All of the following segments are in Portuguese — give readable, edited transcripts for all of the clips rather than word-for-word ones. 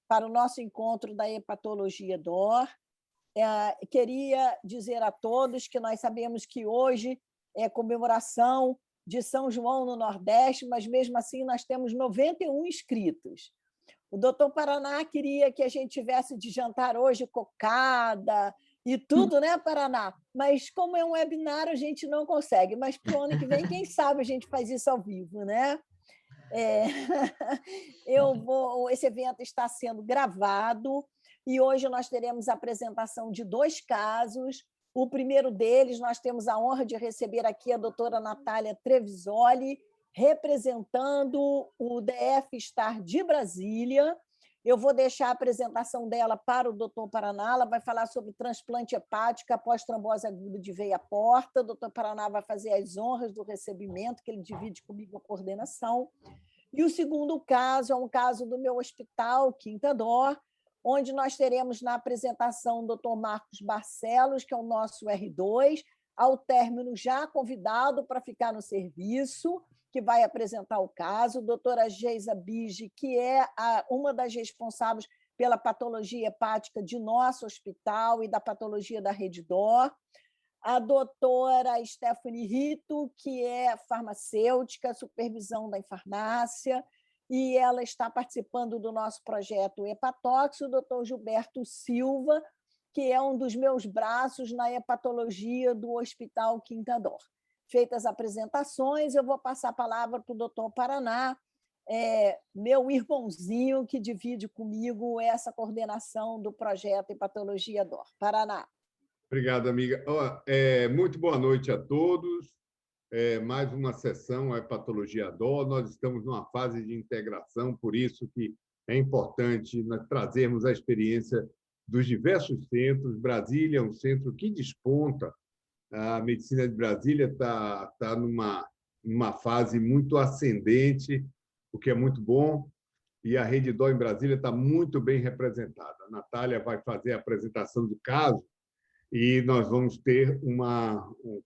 para o nosso encontro da Hepatologia DOR. Queria dizer a todos que nós sabemos que hoje é comemoração de São João no Nordeste, mas, mesmo assim, nós temos 91 inscritos. O doutor Paraná queria que a gente tivesse de jantar hoje cocada e tudo, né, Paraná? Mas, como é um webinar, a gente não consegue. Mas, para o ano que vem, quem sabe a gente faz isso ao vivo, né? Esse evento está sendo gravado e hoje nós teremos a apresentação de 2 casos. O primeiro deles, nós temos a honra de receber aqui a doutora Natália Trevisoli, representando o DF-STAR de Brasília. Eu vou deixar a apresentação dela para o doutor Paraná. Ela vai falar sobre transplante hepático após trombose aguda de veia porta. O doutor Paraná vai fazer as honras do recebimento, que ele divide comigo a coordenação. E o segundo caso é um caso do meu hospital, Quinta Dor, onde nós teremos na apresentação o doutor Marcos Barcelos, que é o nosso R2, ao término já convidado para ficar no serviço, que vai apresentar o caso, a doutora Geisa Bige, que é uma das responsáveis pela patologia hepática de nosso hospital e da patologia da Rede DOR, a doutora Stephanie Rito, que é farmacêutica, supervisão da farmácia, e ela está participando do nosso projeto Hepatox, o doutor Gilberto Silva, que é um dos meus braços na hepatologia do Hospital Quinta Dor. Feitas as apresentações, eu vou passar a palavra para o doutor Paraná, meu irmãozinho que divide comigo essa coordenação do projeto Hepatologia DOR. Paraná. Obrigado, amiga. Muito boa noite a todos. Mais uma sessão Hepatologia DOR. Nós estamos numa fase de integração, por isso que é importante nós trazermos a experiência dos diversos centros. Brasília é um centro que desponta. A medicina de Brasília está numa fase muito ascendente, o que é muito bom, e a Rede DOR em Brasília está muito bem representada. A Natália vai fazer a apresentação do caso, e nós vamos ter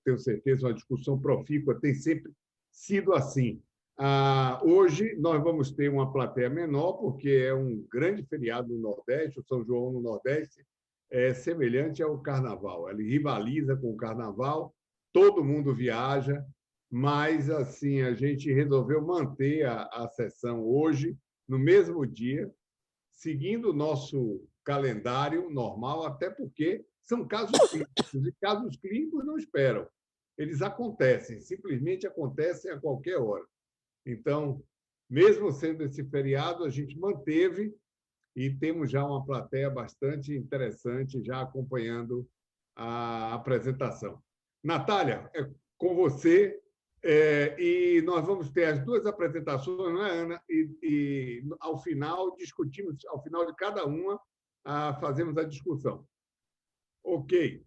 tenho certeza, uma discussão profícua, tem sempre sido assim. Hoje nós vamos ter uma plateia menor, porque é um grande feriado no Nordeste, o São João no Nordeste é semelhante ao Carnaval, ele rivaliza com o Carnaval, todo mundo viaja, mas assim a gente resolveu manter a sessão hoje, no mesmo dia, seguindo o nosso calendário normal, até porque são casos clínicos, e casos clínicos não esperam. Eles acontecem, simplesmente acontecem a qualquer hora. Então, mesmo sendo esse feriado, a gente manteve e temos já uma plateia bastante interessante já acompanhando a apresentação. Natália, é com você, e nós vamos ter as 2 apresentações, não é, Ana? E ao final, discutimos, ao final de cada uma, fazemos a discussão. Ok,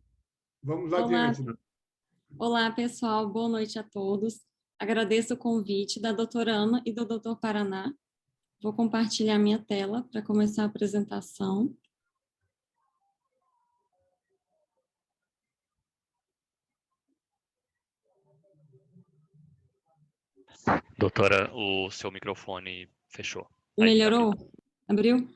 vamos adiante. Olá, pessoal, boa noite a todos. Agradeço o convite da doutora Ana e do doutor Paraná. Vou compartilhar minha tela para começar a apresentação. Doutora, o seu microfone fechou. Melhorou? Abriu?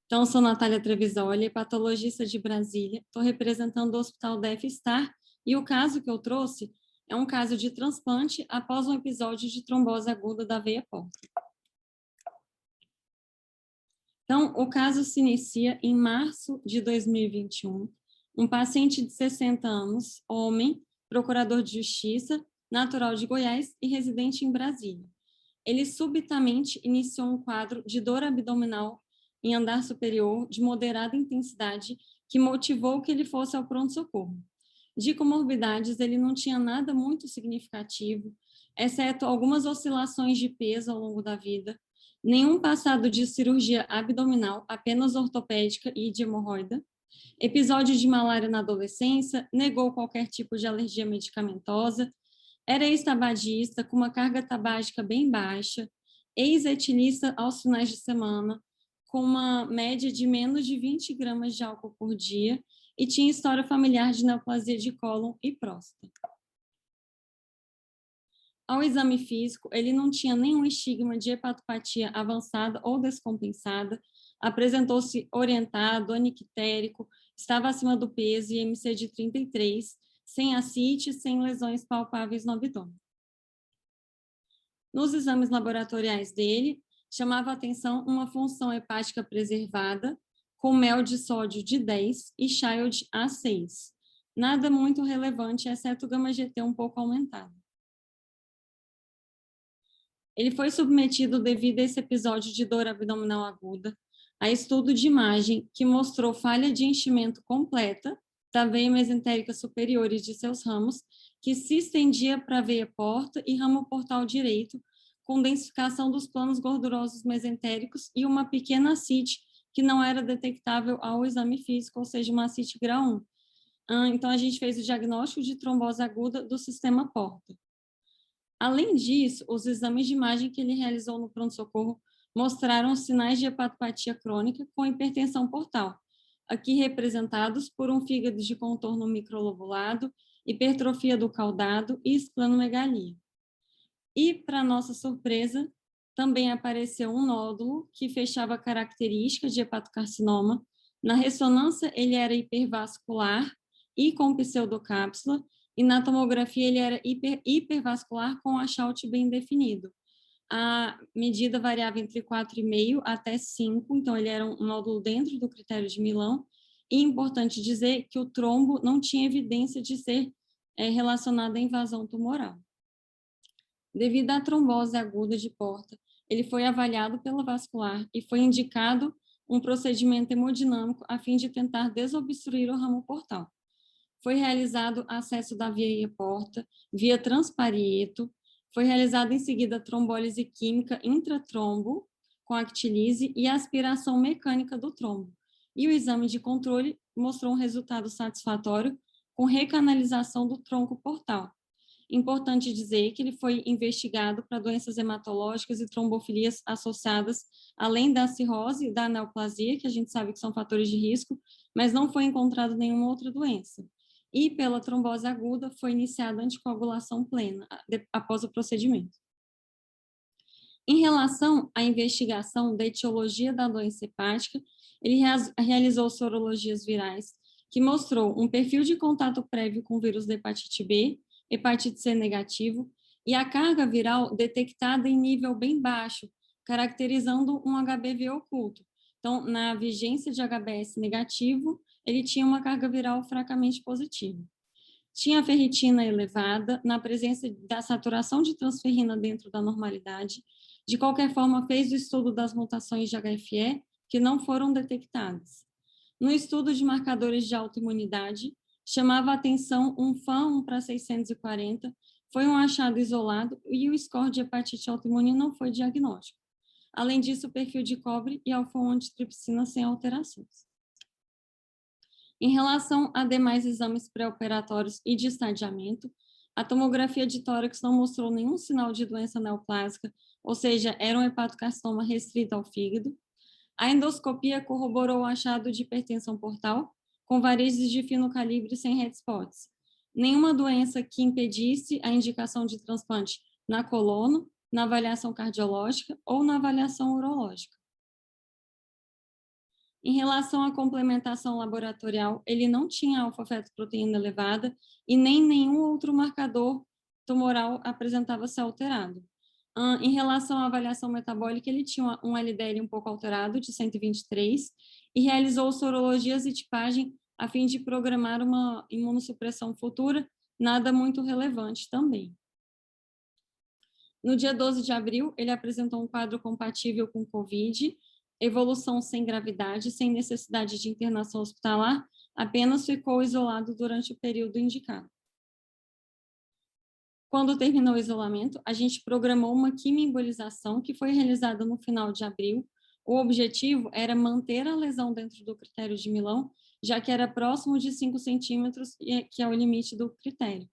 Então, sou Natália Trevisoli, patologista de Brasília. Estou representando o Hospital DF-STAR e o caso que eu trouxe é um caso de transplante após um episódio de trombose aguda da veia porta. Então, o caso se inicia em março de 2021. Um paciente de 60 anos, homem, procurador de justiça, natural de Goiás e residente em Brasília. Ele subitamente iniciou um quadro de dor abdominal em andar superior de moderada intensidade que motivou que ele fosse ao pronto-socorro. De comorbidades, ele não tinha nada muito significativo, exceto algumas oscilações de peso ao longo da vida, nenhum passado de cirurgia abdominal, apenas ortopédica e de hemorroida, episódio de malária na adolescência, negou qualquer tipo de alergia medicamentosa, era ex-tabagista com uma carga tabágica bem baixa, ex-etilista aos finais de semana, com uma média de menos de 20 gramas de álcool por dia e tinha história familiar de neoplasia de cólon e próstata. Ao exame físico, ele não tinha nenhum estigma de hepatopatia avançada ou descompensada, apresentou-se orientado, anictérico, estava acima do peso e MC de 33, sem ascite, sem lesões palpáveis no abdômen. Nos exames laboratoriais dele, chamava a atenção uma função hepática preservada, com mel de sódio de 10 e Child A6. Nada muito relevante, exceto o gama-GT um pouco aumentado. Ele foi submetido, devido a esse episódio de dor abdominal aguda, a estudo de imagem que mostrou falha de enchimento completa da veia mesentérica superior e de seus ramos, que se estendia para a veia porta e ramo portal direito, com densificação dos planos gordurosos mesentéricos e uma pequena ascite que não era detectável ao exame físico, ou seja, uma ascite grau 1. Então, a gente fez o diagnóstico de trombose aguda do sistema porta. Além disso, os exames de imagem que ele realizou no pronto-socorro mostraram sinais de hepatopatia crônica com hipertensão portal, aqui representados por um fígado de contorno microlobulado, hipertrofia do caudado e esplenomegalia. E, para nossa surpresa, também apareceu um nódulo que fechava a característica de hepatocarcinoma. Na ressonância, ele era hipervascular e com pseudocápsula, e na tomografia ele era hipervascular com achaute bem definido. A medida variava entre 4,5 até 5, então ele era um nódulo dentro do critério de Milão, e importante dizer que o trombo não tinha evidência de ser relacionado à invasão tumoral. Devido à trombose aguda de porta, ele foi avaliado pela vascular e foi indicado um procedimento hemodinâmico a fim de tentar desobstruir o ramo portal. Foi realizado acesso da veia porta via transparieto, foi realizada em seguida trombólise química intratrombo com actilise e aspiração mecânica do trombo. E o exame de controle mostrou um resultado satisfatório com recanalização do tronco portal. Importante dizer que ele foi investigado para doenças hematológicas e trombofilias associadas, além da cirrose e da neoplasia, que a gente sabe que são fatores de risco, mas não foi encontrado nenhuma outra doença. E pela trombose aguda foi iniciada a anticoagulação plena após o procedimento. Em relação à investigação da etiologia da doença hepática, ele realizou sorologias virais, que mostrou um perfil de contato prévio com o vírus da hepatite B, hepatite C negativo, e a carga viral detectada em nível bem baixo, caracterizando um HBV oculto. Então, na vigência de HBS negativo, ele tinha uma carga viral fracamente positiva. Tinha ferritina elevada, na presença da saturação de transferrina dentro da normalidade. De qualquer forma, fez o estudo das mutações de HFE, que não foram detectadas. No estudo de marcadores de autoimunidade, chamava a atenção um FAM 1/640, foi um achado isolado e o score de hepatite autoimune não foi diagnóstico. Além disso, o perfil de cobre e alfa-1 antitripsina sem alterações. Em relação a demais exames pré-operatórios e de estadiamento, a tomografia de tórax não mostrou nenhum sinal de doença neoplásica, ou seja, era um hepatocarcinoma restrito ao fígado. A endoscopia corroborou o achado de hipertensão portal, com varizes de fino calibre sem headspots. Nenhuma doença que impedisse a indicação de transplante na colono, na avaliação cardiológica ou na avaliação urológica. Em relação à complementação laboratorial, ele não tinha alfa-fetoproteína elevada e nem nenhum outro marcador tumoral apresentava-se alterado. Em relação à avaliação metabólica, ele tinha um LDL um pouco alterado, de 123, e realizou sorologias e tipagem a fim de programar uma imunossupressão futura, nada muito relevante também. No dia 12 de abril, ele apresentou um quadro compatível com COVID, evolução sem gravidade, sem necessidade de internação hospitalar, apenas ficou isolado durante o período indicado. Quando terminou o isolamento, a gente programou uma quimioembolização que foi realizada no final de abril. O objetivo era manter a lesão dentro do critério de Milão, já que era próximo de 5 centímetros, que é o limite do critério.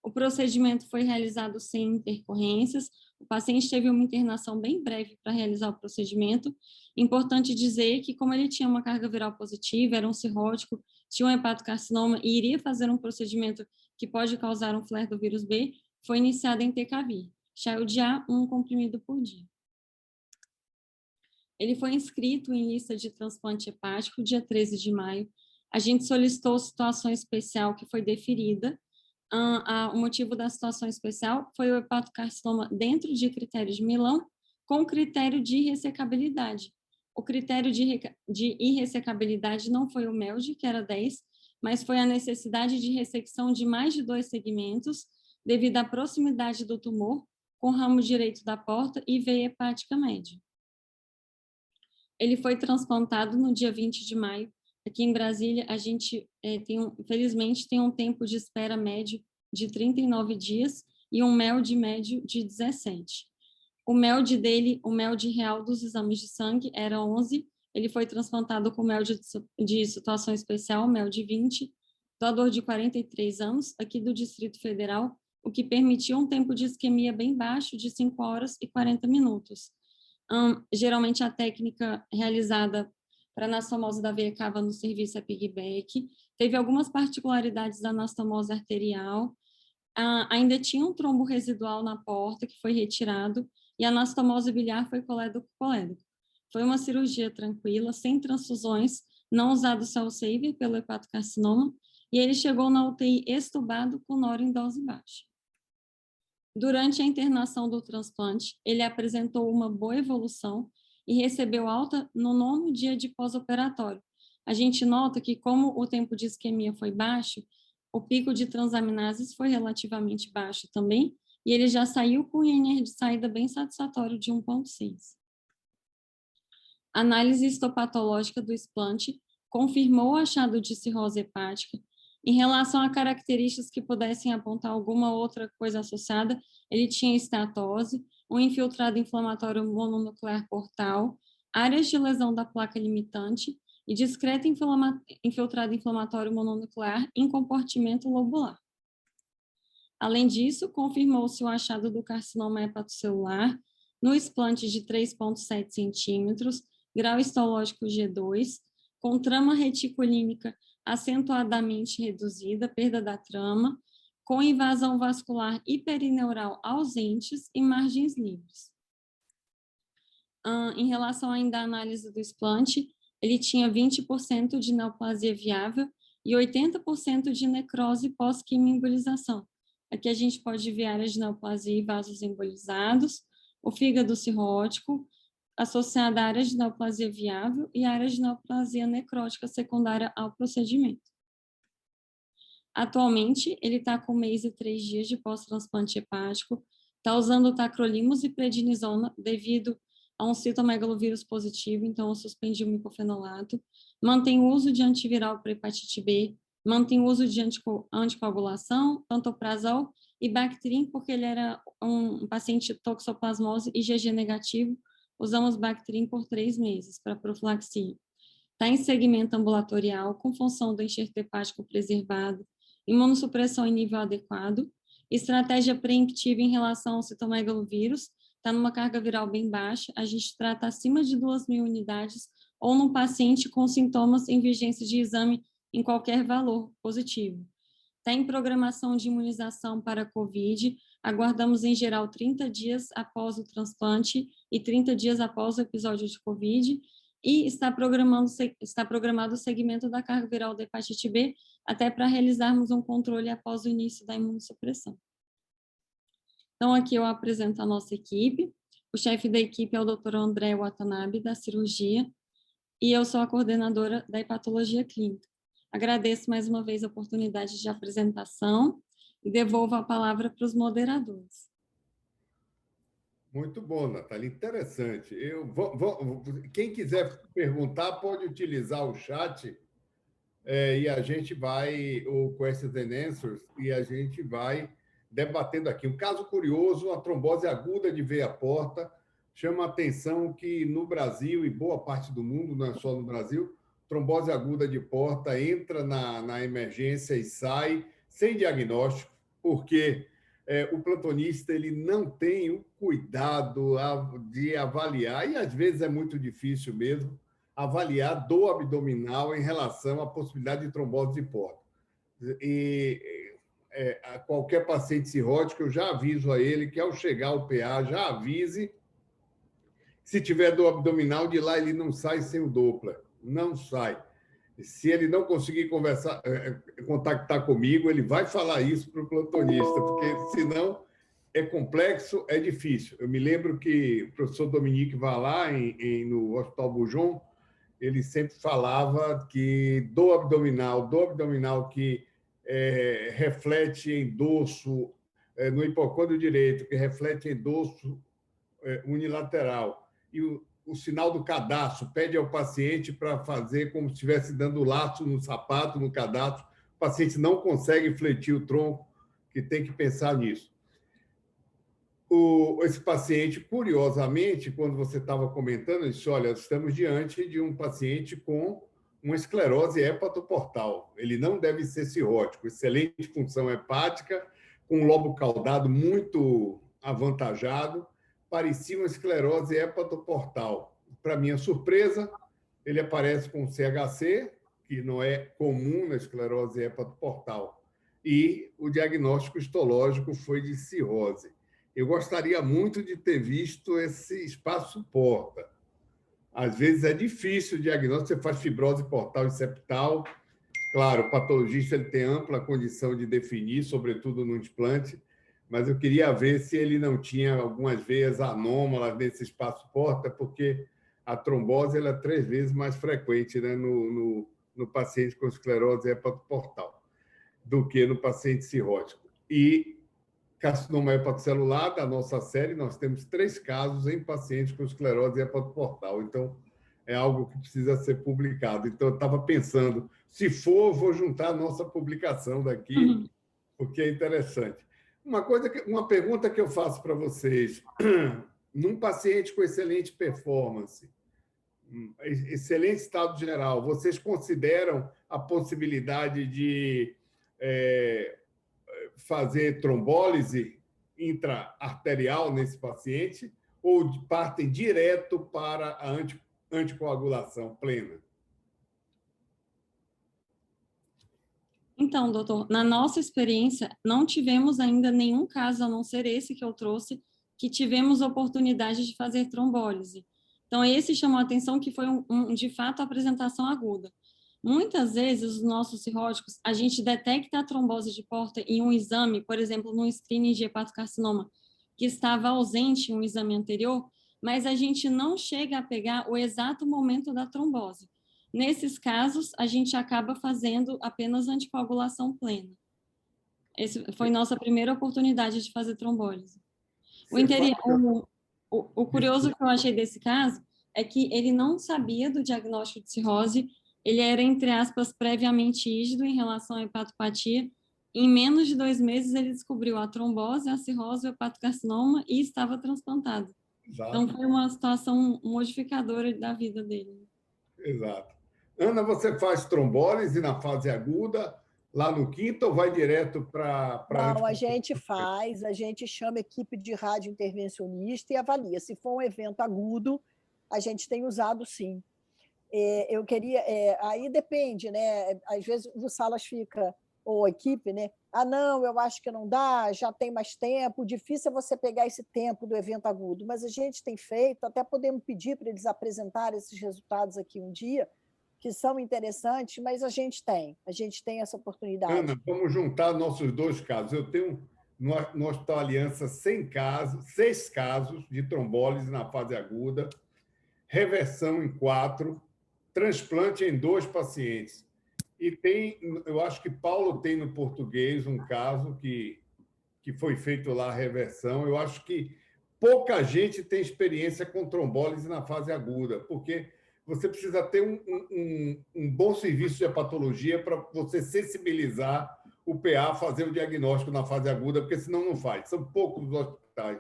O procedimento foi realizado sem intercorrências, o paciente teve uma internação bem breve para realizar o procedimento. Importante dizer que, como ele tinha uma carga viral positiva, era um cirrótico, tinha um hepatocarcinoma e iria fazer um procedimento que pode causar um flare do vírus B, foi iniciado em TKV, Child A, 1 comprimido por dia. Ele foi inscrito em lista de transplante hepático dia 13 de maio. A gente solicitou situação especial que foi deferida. O motivo da situação especial foi o hepatocarcinoma dentro de critério de Milão, com critério de ressecabilidade. O critério de irressecabilidade não foi o MELD, que era 10, mas foi a necessidade de ressecção de mais de 2 segmentos, devido à proximidade do tumor com o ramo direito da porta e veia hepática média. Ele foi transplantado no dia 20 de maio. Aqui em Brasília, a gente, infelizmente, tem um tempo de espera médio de 39 dias e um MELD médio de 17. O MELD dele, o MELD real dos exames de sangue era 11, ele foi transplantado com MELD de situação especial, MELD 20, doador de 43 anos, aqui do Distrito Federal, o que permitiu um tempo de isquemia bem baixo, de 5 horas e 40 minutos. Geralmente, a técnica realizada para anastomose da veia cava no serviço é piggyback, teve algumas particularidades da anastomose arterial, ainda tinha um trombo residual na porta, que foi retirado, e a anastomose biliar foi colédoco-colédoco. Foi uma cirurgia tranquila, sem transfusões, não usado cell saver pelo hepatocarcinoma, e ele chegou na UTI extubado com noro em dose baixa. Durante a internação do transplante, ele apresentou uma boa evolução e recebeu alta no 9º dia de pós-operatório. A gente nota que, como o tempo de isquemia foi baixo, o pico de transaminases foi relativamente baixo também, e ele já saiu com INR de saída bem satisfatório de 1,6. A análise histopatológica do explante confirmou o achado de cirrose hepática. Em relação a características que pudessem apontar alguma outra coisa associada, ele tinha estatose, um infiltrado inflamatório mononuclear portal, áreas de lesão da placa limitante e discreto infiltrado inflamatório mononuclear em compartimento lobular. Além disso, confirmou-se o achado do carcinoma hepatocelular no explante de 3,7 centímetros, grau histológico G2, com trama reticulínica acentuadamente reduzida, perda da trama, com invasão vascular e perineural ausentes e margens livres. Em relação ainda à análise do explante, ele tinha 20% de neoplasia viável e 80% de necrose pós-quimioembolização. Aqui a gente pode ver áreas de neoplasia e vasos embolizados, o fígado cirrótico, associada a áreas de neoplasia viável e áreas de neoplasia necrótica secundária ao procedimento. Atualmente, ele está com 1 mês e 3 dias de pós-transplante hepático, está usando tacrolimus e prednisona devido a um citomegalovírus positivo, então eu suspendi o micofenolato, mantém o uso de antiviral para hepatite B, mantém o uso de anticoagulação, pantoprazol e Bactrim, porque ele era um paciente toxoplasmose IgG negativo, usamos Bactrim por 3 meses para profilaxia. Está em segmento ambulatorial, com função do enxerto hepático preservado, imunossupressão em nível adequado, estratégia preemptiva em relação ao citomegalovírus, está numa carga viral bem baixa, a gente trata acima de 2.000 unidades ou num paciente com sintomas em vigência de exame em qualquer valor positivo. Está em programação de imunização para a COVID, aguardamos em geral 30 dias após o transplante e 30 dias após o episódio de COVID, e está programado o segmento da carga viral da hepatite B, até para realizarmos um controle após o início da imunossupressão. Então, aqui eu apresento a nossa equipe. O chefe da equipe é o Dr. André Watanabe, da cirurgia, e eu sou a coordenadora da hepatologia clínica. Agradeço mais uma vez a oportunidade de apresentação e devolvo a palavra para os moderadores. Muito bom, Natália, interessante. Quem quiser perguntar pode utilizar o chat e a gente vai, o Questions and Answers, e a gente vai debatendo aqui. Um caso curioso, a trombose aguda de veia porta, chama a atenção que no Brasil e boa parte do mundo, não é só no Brasil, trombose aguda de porta entra na emergência e sai sem diagnóstico, porque o plantonista ele não tem o cuidado de avaliar, e às vezes é muito difícil mesmo, avaliar dor abdominal em relação à possibilidade de trombose de porta. A qualquer paciente cirrótico, eu já aviso a ele que ao chegar ao PA, já avise Se tiver dor abdominal, de lá ele não sai sem o Doppler. Não sai. Se ele não conseguir contactar comigo, ele vai falar isso para o plantonista, porque senão é complexo, é difícil. Eu me lembro que o professor Dominique Vallat, no Hospital Bujon, ele sempre falava que dor abdominal que reflete em dorso, no hipocôndrio direito, que reflete em dorso unilateral, e o sinal do cadarço, pede ao paciente para fazer como se estivesse dando laço no sapato, no cadarço. O paciente não consegue fletir o tronco, que tem que pensar nisso. Esse paciente, curiosamente, quando você estava comentando, disse: olha, estamos diante de um paciente com uma esclerose hepatoportal. Ele não deve ser cirrótico, excelente função hepática, com um lobo caudado muito avantajado, parecia uma esclerose hepatoportal. Para minha surpresa, ele aparece com CHC, que não é comum na esclerose hepatoportal, e o diagnóstico histológico foi de cirrose. Eu gostaria muito de ter visto esse espaço porta. Às vezes é difícil o diagnóstico, você faz fibrose portal e septal. Claro, o patologista ele tem ampla condição de definir, sobretudo no implante, mas eu queria ver se ele não tinha algumas veias anômalas nesse espaço porta, porque a trombose ela é 3 vezes mais frequente, né, no paciente com esclerose hepatoportal do que no paciente cirrótico. E carcinoma hepatocelular, da nossa série, nós temos 3 casos em pacientes com esclerose hepatoportal. Então, é algo que precisa ser publicado. Então, eu estava pensando, se for, vou juntar a nossa publicação daqui, porque é interessante. Uma pergunta que eu faço para vocês: num paciente com excelente performance, excelente estado geral, vocês consideram a possibilidade de fazer trombólise intraarterial nesse paciente ou partem direto para a anticoagulação plena? Então, doutor, na nossa experiência, não tivemos ainda nenhum caso, a não ser esse que eu trouxe, que tivemos oportunidade de fazer trombólise. Então, esse chamou a atenção, que foi, de fato, a apresentação aguda. Muitas vezes, os nossos cirróticos, a gente detecta a trombose de porta em um exame, por exemplo, no screening de hepatocarcinoma, que estava ausente em um exame anterior, mas a gente não chega a pegar o exato momento da trombose. Nesses casos, a gente acaba fazendo apenas anticoagulação plena. Essa foi nossa primeira oportunidade de fazer trombólise. O curioso que eu achei desse caso é que ele não sabia do diagnóstico de cirrose, ele era, entre aspas, previamente rígido em relação à hepatopatia. Em menos de 2 meses, ele descobriu a trombose, a cirrose, o hepatocarcinoma e estava transplantado. Exato. Então, foi uma situação modificadora da vida dele. Exato. Ana, você faz trombólise na fase aguda, lá no quinto, ou vai direto para... Não, a gente chama equipe de radiointervencionista e avalia. Se for um evento agudo, a gente tem usado, sim. Eu queria... aí depende, né? Às vezes o Salas fica, ou a equipe, né? Ah, não, eu acho que não dá, já tem mais tempo. O difícil é você pegar esse tempo do evento agudo, mas a gente tem feito, até podemos pedir para eles apresentarem esses resultados aqui um dia, que são interessantes, mas a gente tem essa oportunidade. Ana, vamos juntar nossos 2 casos. Eu tenho no Hospital Aliança 6 casos de trombólise na fase aguda, reversão em 4, transplante em 2 pacientes. E tem, eu acho que Paulo tem no português um caso que foi feito lá a reversão. Eu acho que pouca gente tem experiência com trombólise na fase aguda, porque você precisa ter um bom serviço de hepatologia para você sensibilizar o PA a fazer o diagnóstico na fase aguda, porque senão não faz. São poucos os hospitais.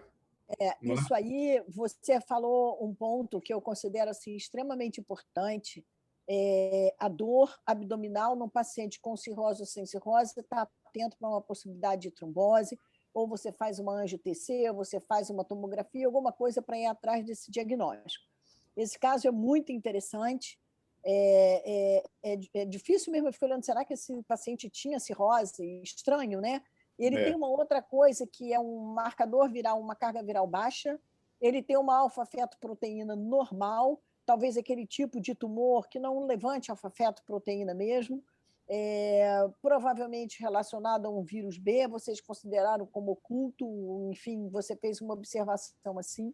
Isso aí, você falou um ponto que eu considero assim, extremamente importante. A dor abdominal num paciente com cirrose ou sem cirrose, está atento para uma possibilidade de trombose, ou você faz uma angio-TC, ou você faz uma tomografia, alguma coisa para ir atrás desse diagnóstico. Esse caso é muito interessante. É difícil mesmo, eu fico olhando, será que esse paciente tinha cirrose? Estranho, né? E ele tem uma outra coisa, que é um marcador viral, uma carga viral baixa, ele tem uma alfa-fetoproteína normal, talvez aquele tipo de tumor que não levante alfa-fetoproteína mesmo, provavelmente relacionado a um vírus B, vocês consideraram como oculto, enfim, você fez uma observação assim.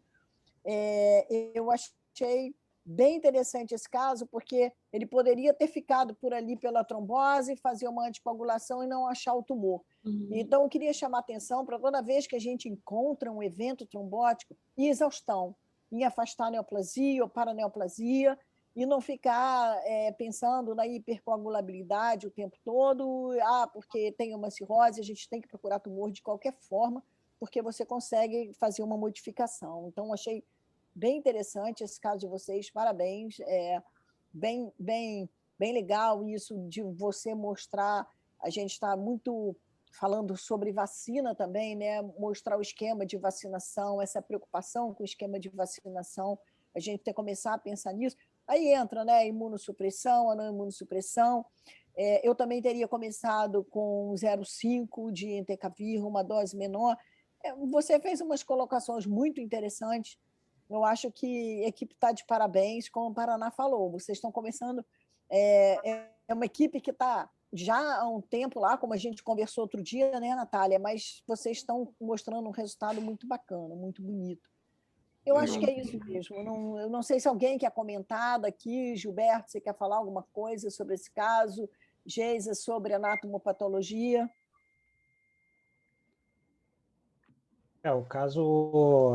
Eu achei bem interessante esse caso, porque ele poderia ter ficado por ali pela trombose, fazer uma anticoagulação e não achar o tumor. Então, eu queria chamar a atenção para toda vez que a gente encontra um evento trombótico, em exaustão, em afastar a neoplasia ou paraneoplasia, e não ficar pensando na hipercoagulabilidade o tempo todo, porque tem uma cirrose, a gente tem que procurar tumor de qualquer forma, porque você consegue fazer uma modificação. Então, achei bem interessante esse caso de vocês, parabéns. Bem legal isso de você mostrar, a gente está muito falando sobre vacina também, né? Mostrar o esquema de vacinação, essa preocupação com o esquema de vacinação, a gente tem que começar a pensar nisso. Aí entra, né, a imunossupressão, a não imunossupressão. Eu também teria começado com 0,5 de entecavir, uma dose menor. Você fez umas colocações muito interessantes. Eu acho que a equipe está de parabéns, como o Paraná falou. Vocês estão começando... É uma equipe que está já há um tempo lá, como a gente conversou outro dia, né, Natália? Mas vocês estão mostrando um resultado muito bacana, muito bonito. Eu acho que é isso mesmo. Eu não sei se alguém quer comentar daqui. Gilberto, você quer falar alguma coisa sobre esse caso? Geisa, sobre anatomopatologia? O caso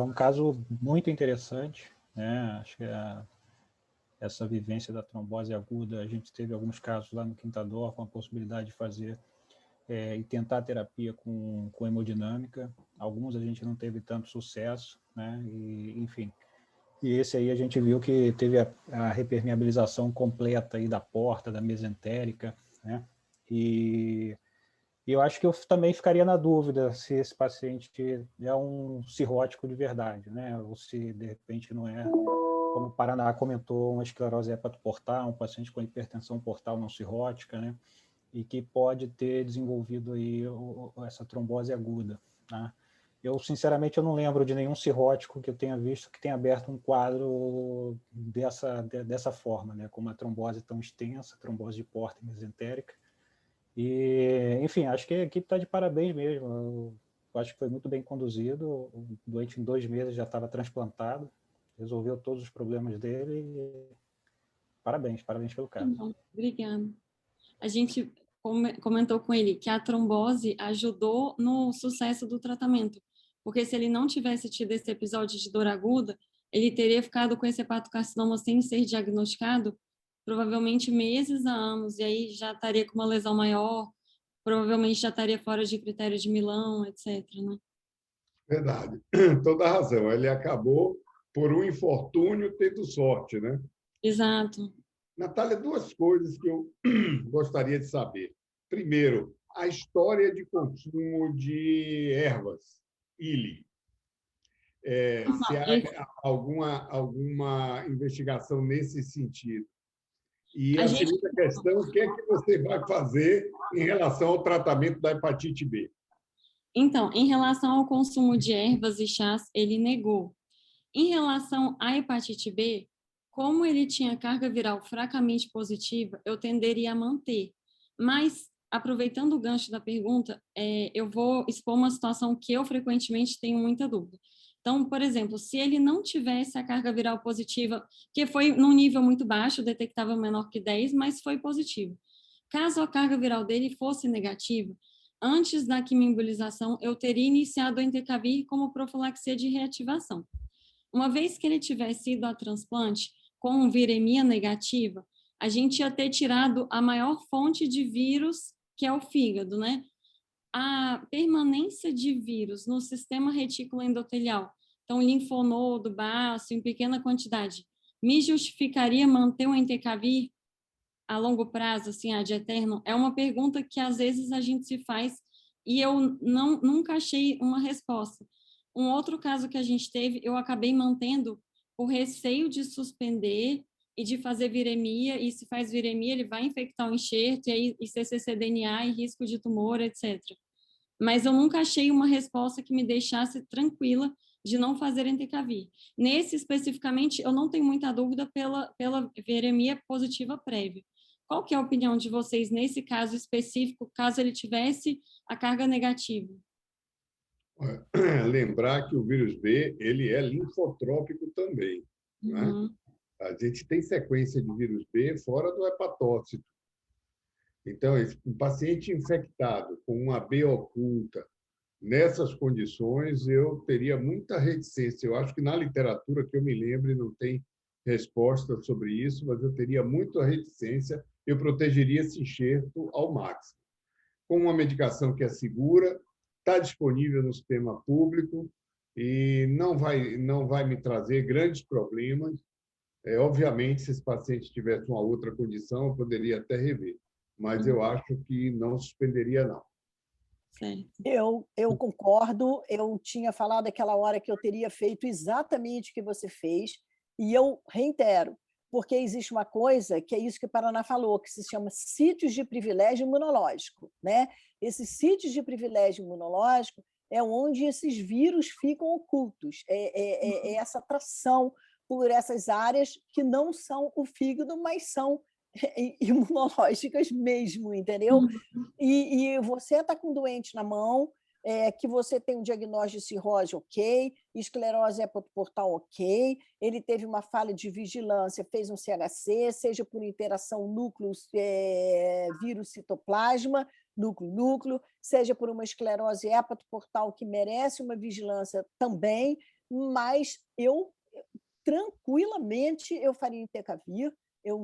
é um caso muito interessante, né? Acho que essa vivência da trombose aguda, a gente teve alguns casos lá no Quintador com a possibilidade de fazer e tentar terapia com hemodinâmica. Alguns a gente não teve tanto sucesso, né? Enfim. E esse aí a gente viu que teve a repermeabilização completa aí da porta, da mesentérica, né? E eu acho que eu também ficaria na dúvida se esse paciente é um cirrótico de verdade, né? Ou se, de repente, não é, como o Paraná comentou, uma esclerose hepatoportal, um paciente com hipertensão portal não cirrótica, né? E que pode ter desenvolvido aí essa trombose aguda, tá? Eu, sinceramente, eu não lembro de nenhum cirrótico que eu tenha visto que tenha aberto um quadro dessa forma, né? Com uma trombose tão extensa, trombose de porta mesentérica. E, enfim, acho que a equipe está de parabéns mesmo. Eu acho que foi muito bem conduzido. O doente, em 2 meses, já estava transplantado, resolveu todos os problemas dele. E parabéns pelo caso. Bom, obrigada. A gente comentou com ele que a trombose ajudou no sucesso do tratamento, porque se ele não tivesse tido esse episódio de dor aguda, ele teria ficado com esse hepatocarcinoma sem ser diagnosticado, provavelmente meses a anos, e aí já estaria com uma lesão maior, provavelmente já estaria fora de critério de Milão, etc. Né? Verdade, toda razão. Ele acabou, por um infortúnio, tendo sorte, né? Exato. Natália, 2 coisas que eu gostaria de saber. Primeiro, a história de consumo de ervas, ILI. Se há alguma investigação nesse sentido. E a segunda questão, o que é que você vai fazer em relação ao tratamento da hepatite B? Então, em relação ao consumo de ervas e chás, ele negou. Em relação à hepatite B, como ele tinha carga viral fracamente positiva, eu tenderia a manter. Mas, aproveitando o gancho da pergunta, eu vou expor uma situação que eu frequentemente tenho muita dúvida. Então, por exemplo, se ele não tivesse a carga viral positiva, que foi num nível muito baixo, detectável menor que 10, mas foi positivo. Caso a carga viral dele fosse negativa, antes da quimioembolização, eu teria iniciado o entecavir como profilaxia de reativação. Uma vez que ele tivesse ido a transplante com viremia negativa, a gente ia ter tirado a maior fonte de vírus, que é o fígado, né? A permanência de vírus no sistema retículo endotelial, então linfonodo, baço, em pequena quantidade, me justificaria manter o entecavir a longo prazo, assim, ad eterno? É uma pergunta que às vezes a gente se faz e eu nunca achei uma resposta. Um outro caso que a gente teve, eu acabei mantendo o receio de suspender e de fazer viremia, e se faz viremia, ele vai infectar o enxerto, e aí e cccDNA e risco de tumor, etc. Mas eu nunca achei uma resposta que me deixasse tranquila de não fazer entecavir. Nesse, especificamente, eu não tenho muita dúvida pela viremia positiva prévia. Qual que é a opinião de vocês nesse caso específico, caso ele tivesse a carga negativa? Lembrar que o vírus B ele é linfotrópico também, né? Uhum. A gente tem sequência de vírus B fora do hepatócito. Então, um paciente infectado com uma B oculta, nessas condições, eu teria muita reticência. Eu acho que na literatura, que eu me lembre, não tem resposta sobre isso, mas eu teria muita reticência. Eu protegeria esse enxerto ao máximo. Com uma medicação que é segura, está disponível no sistema público e não vai me trazer grandes problemas. Obviamente, se esse paciente tivesse uma outra condição, eu poderia até rever, mas eu acho que não suspenderia, não. Certo. Eu concordo, eu tinha falado aquela hora que eu teria feito exatamente o que você fez, e eu reitero, porque existe uma coisa, que é isso que o Paraná falou, que se chama sítios de privilégio imunológico, né? Esses sítios de privilégio imunológico é onde esses vírus ficam ocultos, é essa atração por essas áreas que não são o fígado, mas são imunológicas mesmo, entendeu? E você está com um doente na mão, que você tem um diagnóstico de cirrose ok, esclerose hepatoportal ok, ele teve uma falha de vigilância, fez um CHC, seja por interação núcleo-vírus-citoplasma, núcleo-núcleo, seja por uma esclerose hepatoportal que merece uma vigilância também, mas tranquilamente eu faria entecavir, eu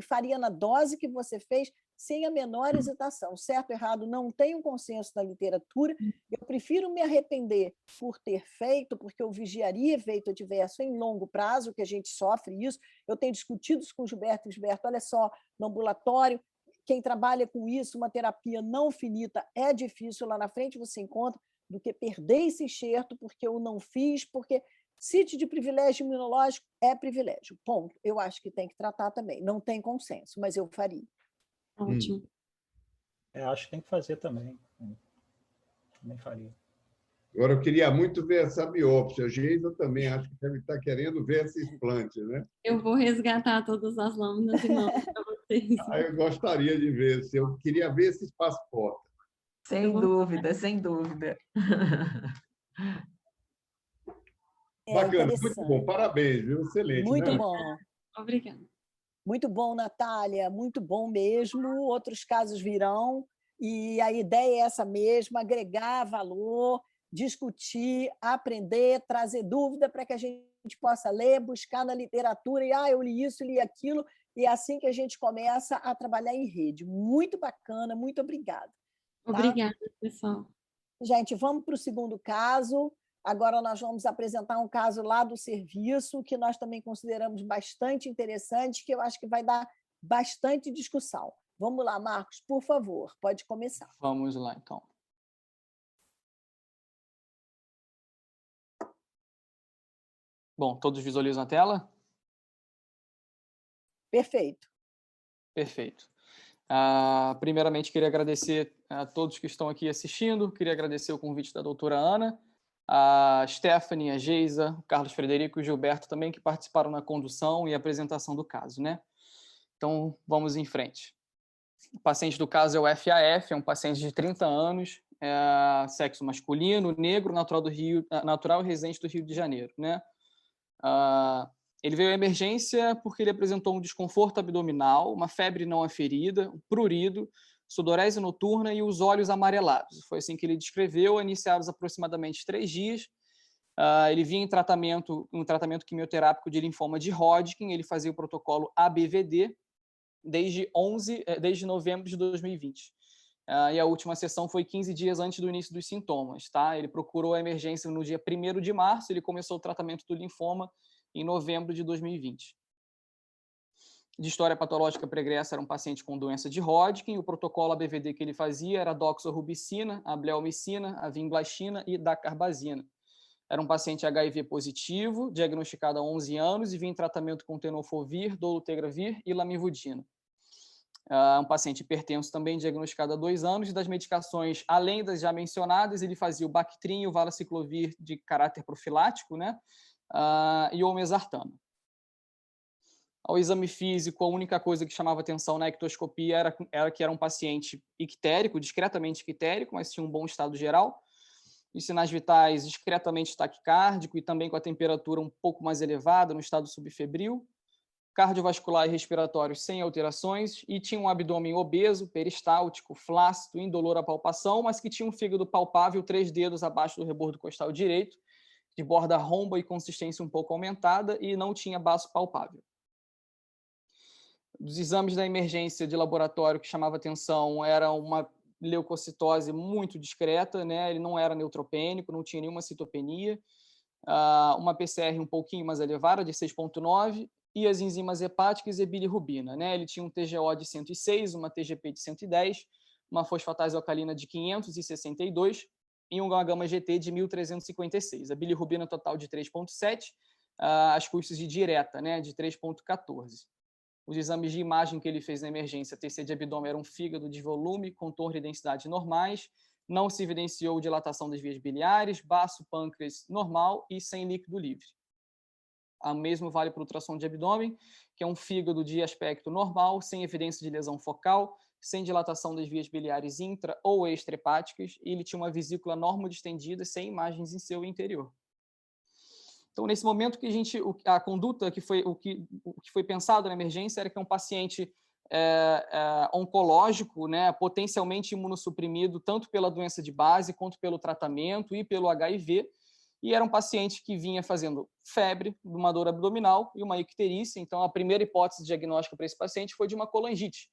faria na dose que você fez, sem a menor hesitação. Certo ou errado, não tem um consenso na literatura. Eu prefiro me arrepender por ter feito, porque eu vigiaria efeito adverso em longo prazo, que a gente sofre isso. Eu tenho discutido isso com o Gilberto. Gilberto, olha só, no ambulatório, quem trabalha com isso, uma terapia não finita, é difícil. Lá na frente você encontra do que perder esse enxerto, porque eu não fiz, porque sítio de privilégio imunológico é privilégio. Ponto. Eu acho que tem que tratar também. Não tem consenso, mas eu faria. Ótimo. Acho que tem que fazer também. Também faria. Agora, eu queria muito ver essa biópsia. A Geisa também acho que deve estar querendo ver esse explante, né? Eu vou resgatar todas as lâminas e mando para vocês. Eu gostaria de ver. Eu queria ver esse espaço-porta. Sem dúvida, sem dúvida. Bacana, muito bom. Parabéns, viu? Excelente. Muito né? bom. Obrigada. Muito bom, Natália, muito bom mesmo. Outros casos virão, e a ideia é essa mesma: agregar valor, discutir, aprender, trazer dúvida para que a gente possa ler, buscar na literatura, e eu li isso, li aquilo, e é assim que a gente começa a trabalhar em rede. Muito bacana, muito obrigada. Tá? Obrigada, pessoal. Gente, vamos para o segundo caso. Agora nós vamos apresentar um caso lá do serviço, que nós também consideramos bastante interessante, que eu acho que vai dar bastante discussão. Vamos lá, Marcos, por favor, pode começar. Vamos lá, então. Bom, todos visualizam a tela? Perfeito. Perfeito. Primeiramente, queria agradecer a todos que estão aqui assistindo, queria agradecer o convite da doutora Ana, a Stephanie, a Geisa, o Carlos Frederico e o Gilberto também, que participaram na condução e apresentação do caso, né? Então, vamos em frente. O paciente do caso é o FAF, é um paciente de 30 anos, sexo masculino, negro, natural e residente do Rio de Janeiro, né? Ele veio à emergência porque ele apresentou um desconforto abdominal, uma febre não aferida, um prurido, sudorese noturna e os olhos amarelados. Foi assim que ele descreveu, iniciados aproximadamente 3 dias. Ele vinha em tratamento quimioterápico de linfoma de Hodgkin, ele fazia o protocolo ABVD desde novembro de 2020. E a última sessão foi 15 dias antes do início dos sintomas. Tá? Ele procurou a emergência no dia 1º de março, ele começou o tratamento do linfoma em novembro de 2020. De história patológica pregressa, era um paciente com doença de Hodgkin. O protocolo ABVD que ele fazia era doxorubicina, a bleomicina, a vinblastine e dacarbazina. Era um paciente HIV positivo, diagnosticado há 11 anos e vinha em tratamento com tenofovir, dolutegravir e lamivudina. um paciente hipertenso também diagnosticado há 2 anos, e das medicações, além das já mencionadas, ele fazia o Bactrim e o Valaciclovir de caráter profilático, né? E o Olmesartano. Ao exame físico, a única coisa que chamava atenção na ectoscopia era que era um paciente ictérico, discretamente ictérico, mas tinha um bom estado geral. Os sinais vitais discretamente taquicárdico e também com a temperatura um pouco mais elevada, no estado subfebril. Cardiovascular e respiratório sem alterações, e tinha um abdômen obeso, peristáltico, flácido, indolor à palpação, mas que tinha um fígado palpável 3 dedos abaixo do rebordo costal direito, de borda romba e consistência um pouco aumentada, e não tinha baço palpável. Dos exames da emergência de laboratório que chamava atenção era uma leucocitose muito discreta, né? Ele não era neutropênico, não tinha nenhuma citopenia, uma PCR um pouquinho mais elevada, de 6,9, e as enzimas hepáticas e bilirrubina, né? Ele tinha um TGO de 106, uma TGP de 110, uma fosfatase alcalina de 562 e um gama-GT de 1.356. A bilirrubina total de 3,7, as custas de direta, né, de 3,14. Os exames de imagem que ele fez na emergência, TC de abdômen, eram fígado de volume, contorno e densidade normais, não se evidenciou dilatação das vias biliares, baço, pâncreas normal e sem líquido livre. O mesmo vale para o ultrassom de abdômen, que é um fígado de aspecto normal, sem evidência de lesão focal, sem dilatação das vias biliares intra ou extrahepáticas, e ele tinha uma vesícula normodistendida, sem imagens em seu interior. Então, nesse momento que a conduta que foi pensado na emergência era que é um paciente oncológico, né, potencialmente imunossuprimido, tanto pela doença de base, quanto pelo tratamento e pelo HIV, e era um paciente que vinha fazendo febre, uma dor abdominal e uma icterícia. Então, a primeira hipótese diagnóstica para esse paciente foi de uma colangite.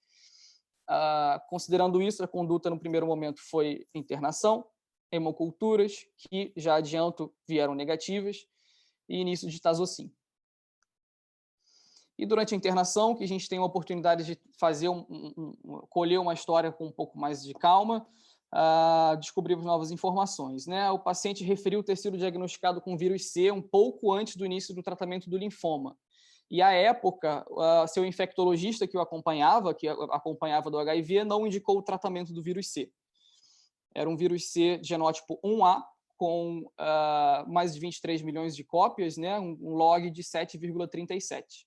Considerando isso, a conduta no primeiro momento foi internação, hemoculturas, que já adianto vieram negativas, e início de tazocin. E durante a internação, que a gente tem a oportunidade de fazer colher uma história com um pouco mais de calma, descobrimos novas informações, né? O paciente referiu ter sido diagnosticado com vírus C um pouco antes do início do tratamento do linfoma. E, à época, seu infectologista que acompanhava do HIV, não indicou o tratamento do vírus C. Era um vírus C de genótipo 1A, com mais de 23 milhões de cópias, né? Um log de 7,37.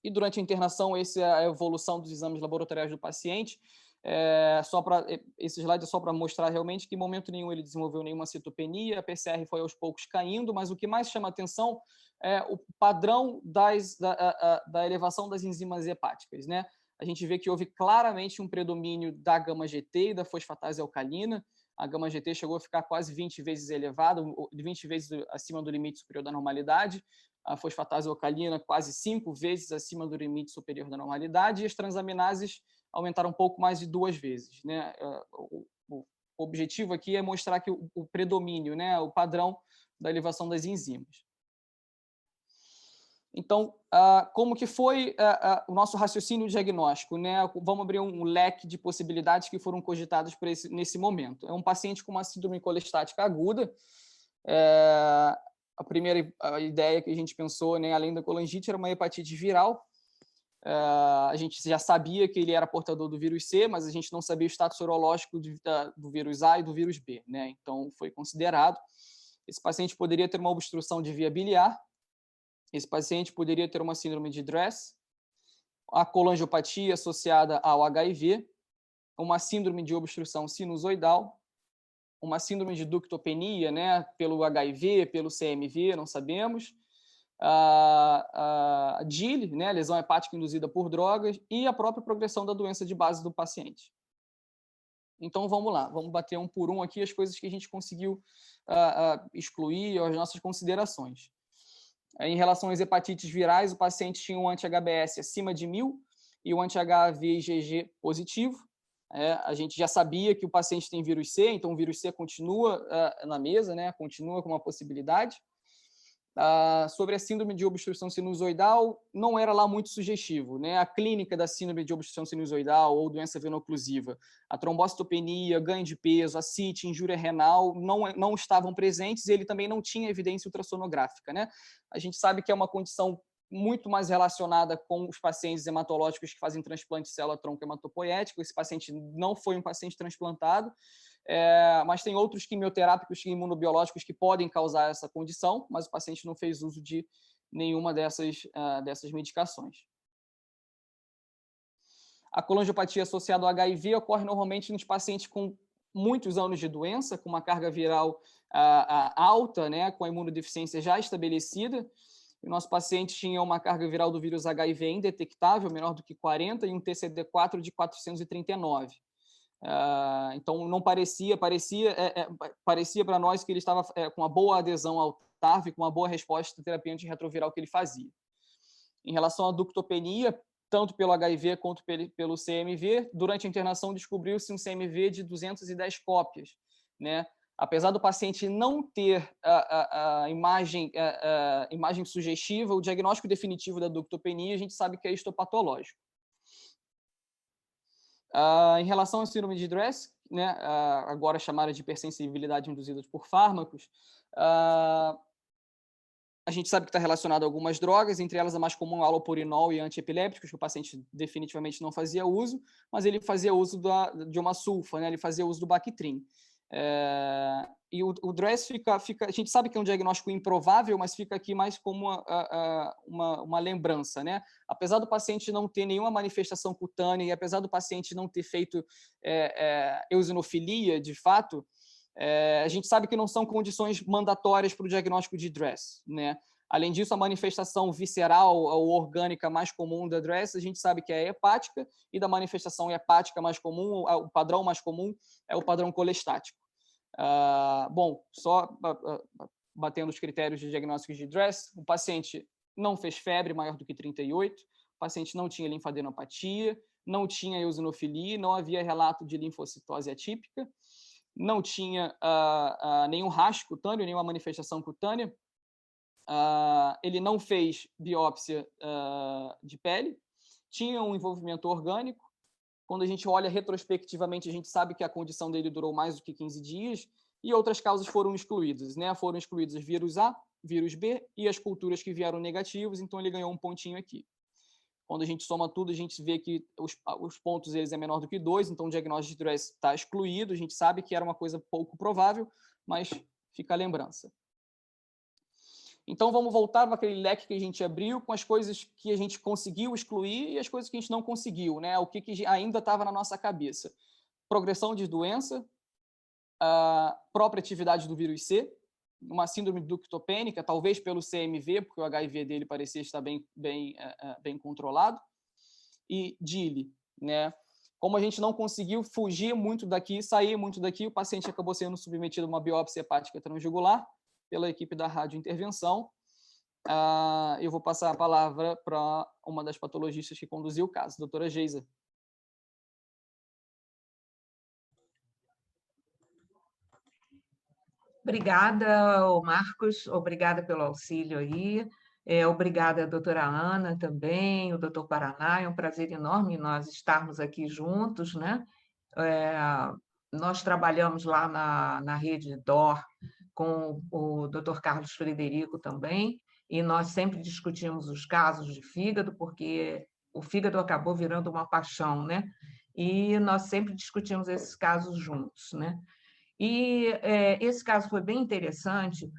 E durante a internação, essa é a evolução dos exames laboratoriais do paciente. Esse slide é só para mostrar realmente que em momento nenhum ele desenvolveu nenhuma citopenia, a PCR foi aos poucos caindo, mas o que mais chama atenção é o padrão da elevação das enzimas hepáticas, né? A gente vê que houve claramente um predomínio da gama-GT e da fosfatase alcalina. A gama-GT chegou a ficar quase 20 vezes elevada, 20 vezes acima do limite superior da normalidade. A fosfatase alcalina quase 5 vezes acima do limite superior da normalidade. E as transaminases aumentaram um pouco mais de 2 vezes, né? O objetivo aqui é mostrar que o predomínio, né, o padrão da elevação das enzimas. Então, como que foi o nosso raciocínio diagnóstico, né? Vamos abrir um leque de possibilidades que foram cogitadas nesse momento. É um paciente com uma síndrome colestática aguda. A primeira ideia que a gente pensou, né, além da colangite, era uma hepatite viral. A gente já sabia que ele era portador do vírus C, mas a gente não sabia o status sorológico do vírus A e do vírus B, né? Então, foi considerado. Esse paciente poderia ter uma obstrução de via biliar. Esse paciente poderia ter uma síndrome de Dress, a colangiopatia associada ao HIV, uma síndrome de obstrução sinusoidal, uma síndrome de ductopenia, né, pelo HIV, pelo CMV, não sabemos, a DILI, né, lesão hepática induzida por drogas, e a própria progressão da doença de base do paciente. Então, vamos lá, vamos bater um por um aqui as coisas que a gente conseguiu excluir, as nossas considerações. Em relação às hepatites virais, o paciente tinha um anti-HBS acima de 1000 e o anti-HIV IgG positivo. A gente já sabia que o paciente tem vírus C, então o vírus C continua na mesa, né? Continua como uma possibilidade. Sobre a síndrome de obstrução sinusoidal, não era lá muito sugestivo, né? A clínica da síndrome de obstrução sinusoidal ou doença veno-oclusiva, a trombocitopenia, ganho de peso, ascite, injúria renal, não estavam presentes, e ele também não tinha evidência ultrassonográfica, né? A gente sabe que é uma condição muito mais relacionada com os pacientes hematológicos que fazem transplante de célula-tronco hematopoético. Esse paciente não foi um paciente transplantado, mas tem outros quimioterápicos e imunobiológicos que podem causar essa condição, mas o paciente não fez uso de nenhuma dessas medicações. A colangiopatia associada ao HIV ocorre normalmente nos pacientes com muitos anos de doença, com uma carga viral alta, né, com a imunodeficiência já estabelecida. O nosso paciente tinha uma carga viral do vírus HIV indetectável, menor do que 40, e um TCD4 de 439. Então, não parecia para nós que ele estava com uma boa adesão ao TARV, com uma boa resposta à terapia antirretroviral que ele fazia. Em relação à ductopenia, tanto pelo HIV quanto pelo CMV, durante a internação descobriu-se um CMV de 210 cópias, né? Apesar do paciente não ter a imagem sugestiva, o diagnóstico definitivo da ductopenia, a gente sabe que é histopatológico. Em relação à síndrome de Dress, né, agora chamada de hipersensibilidade induzida por fármacos, a gente sabe que está relacionado a algumas drogas, entre elas a mais comum, halopurinol e antiepilépticos, que o paciente definitivamente não fazia uso, mas ele fazia uso de uma sulfa, né? Ele fazia uso do Bactrim. E o DRESS a gente sabe que é um diagnóstico improvável, mas fica aqui mais como uma lembrança, né? Apesar do paciente não ter nenhuma manifestação cutânea e apesar do paciente não ter feito eosinofilia, de fato, a gente sabe que não são condições mandatórias para o diagnóstico de DRESS, né? Além disso, a manifestação visceral ou orgânica mais comum da DRESS, a gente sabe que é hepática, e da manifestação hepática mais comum, o padrão mais comum é o padrão colestático. Bom, só batendo os critérios de diagnóstico de DRESS, o paciente não fez febre maior do que 38, o paciente não tinha linfadenopatia, não tinha eosinofilia, não havia relato de linfocitose atípica, não tinha nenhum rastro cutâneo, nenhuma manifestação cutânea, ele não fez biópsia de pele, tinha um envolvimento orgânico. Quando a gente olha retrospectivamente, a gente sabe que a condição dele durou mais do que 15 dias e outras causas foram excluídas, né? Foram excluídos vírus A, vírus B e as culturas que vieram negativos, então ele ganhou um pontinho aqui. Quando a gente soma tudo, a gente vê que os pontos eles é menor do que 2, então o diagnóstico de DRESS está excluído. A gente sabe que era uma coisa pouco provável, mas fica a lembrança. Então, vamos voltar para aquele leque que a gente abriu com as coisas que a gente conseguiu excluir e as coisas que a gente não conseguiu, né? O que ainda estava na nossa cabeça. Progressão de doença, a própria atividade do vírus C, uma síndrome ductopênica, talvez pelo CMV, porque o HIV dele parecia estar bem controlado, e DILI, né? Como a gente não conseguiu fugir muito daqui, sair muito daqui, o paciente acabou sendo submetido a uma biópsia hepática transjugular pela equipe da radiointervenção. Eu vou passar a palavra para uma das patologistas que conduziu o caso, a doutora Geisa. Obrigada, Marcos, obrigada pelo auxílio aí, obrigada a doutora Ana também, o doutor Paraná, é um prazer enorme nós estarmos aqui juntos, né? Nós trabalhamos lá na rede DOR com o doutor Carlos Frederico também, e nós sempre discutimos os casos de fígado, porque o fígado acabou virando uma paixão, né? E nós sempre discutimos esses casos juntos, né? E esse caso foi bem interessante,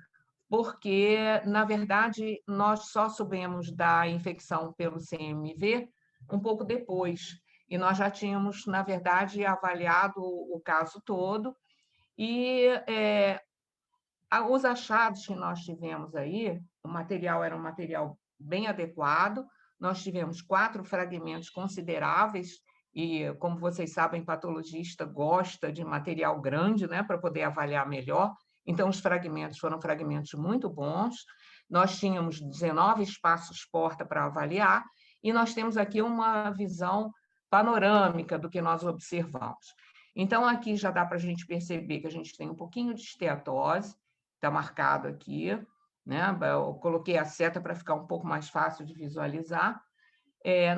porque, na verdade, nós só soubemos da infecção pelo CMV um pouco depois, e nós já tínhamos, na verdade, avaliado o caso todo, e os achados que nós tivemos aí, o material era um material bem adequado, nós tivemos 4 fragmentos consideráveis, e, como vocês sabem, patologista gosta de material grande, né, para poder avaliar melhor. Então, os fragmentos foram fragmentos muito bons. Nós tínhamos 19 espaços porta para avaliar, e nós temos aqui uma visão panorâmica do que nós observamos. Então, aqui já dá para a gente perceber que a gente tem um pouquinho de esteatose, está marcado aqui, né? Eu coloquei a seta para ficar um pouco mais fácil de visualizar.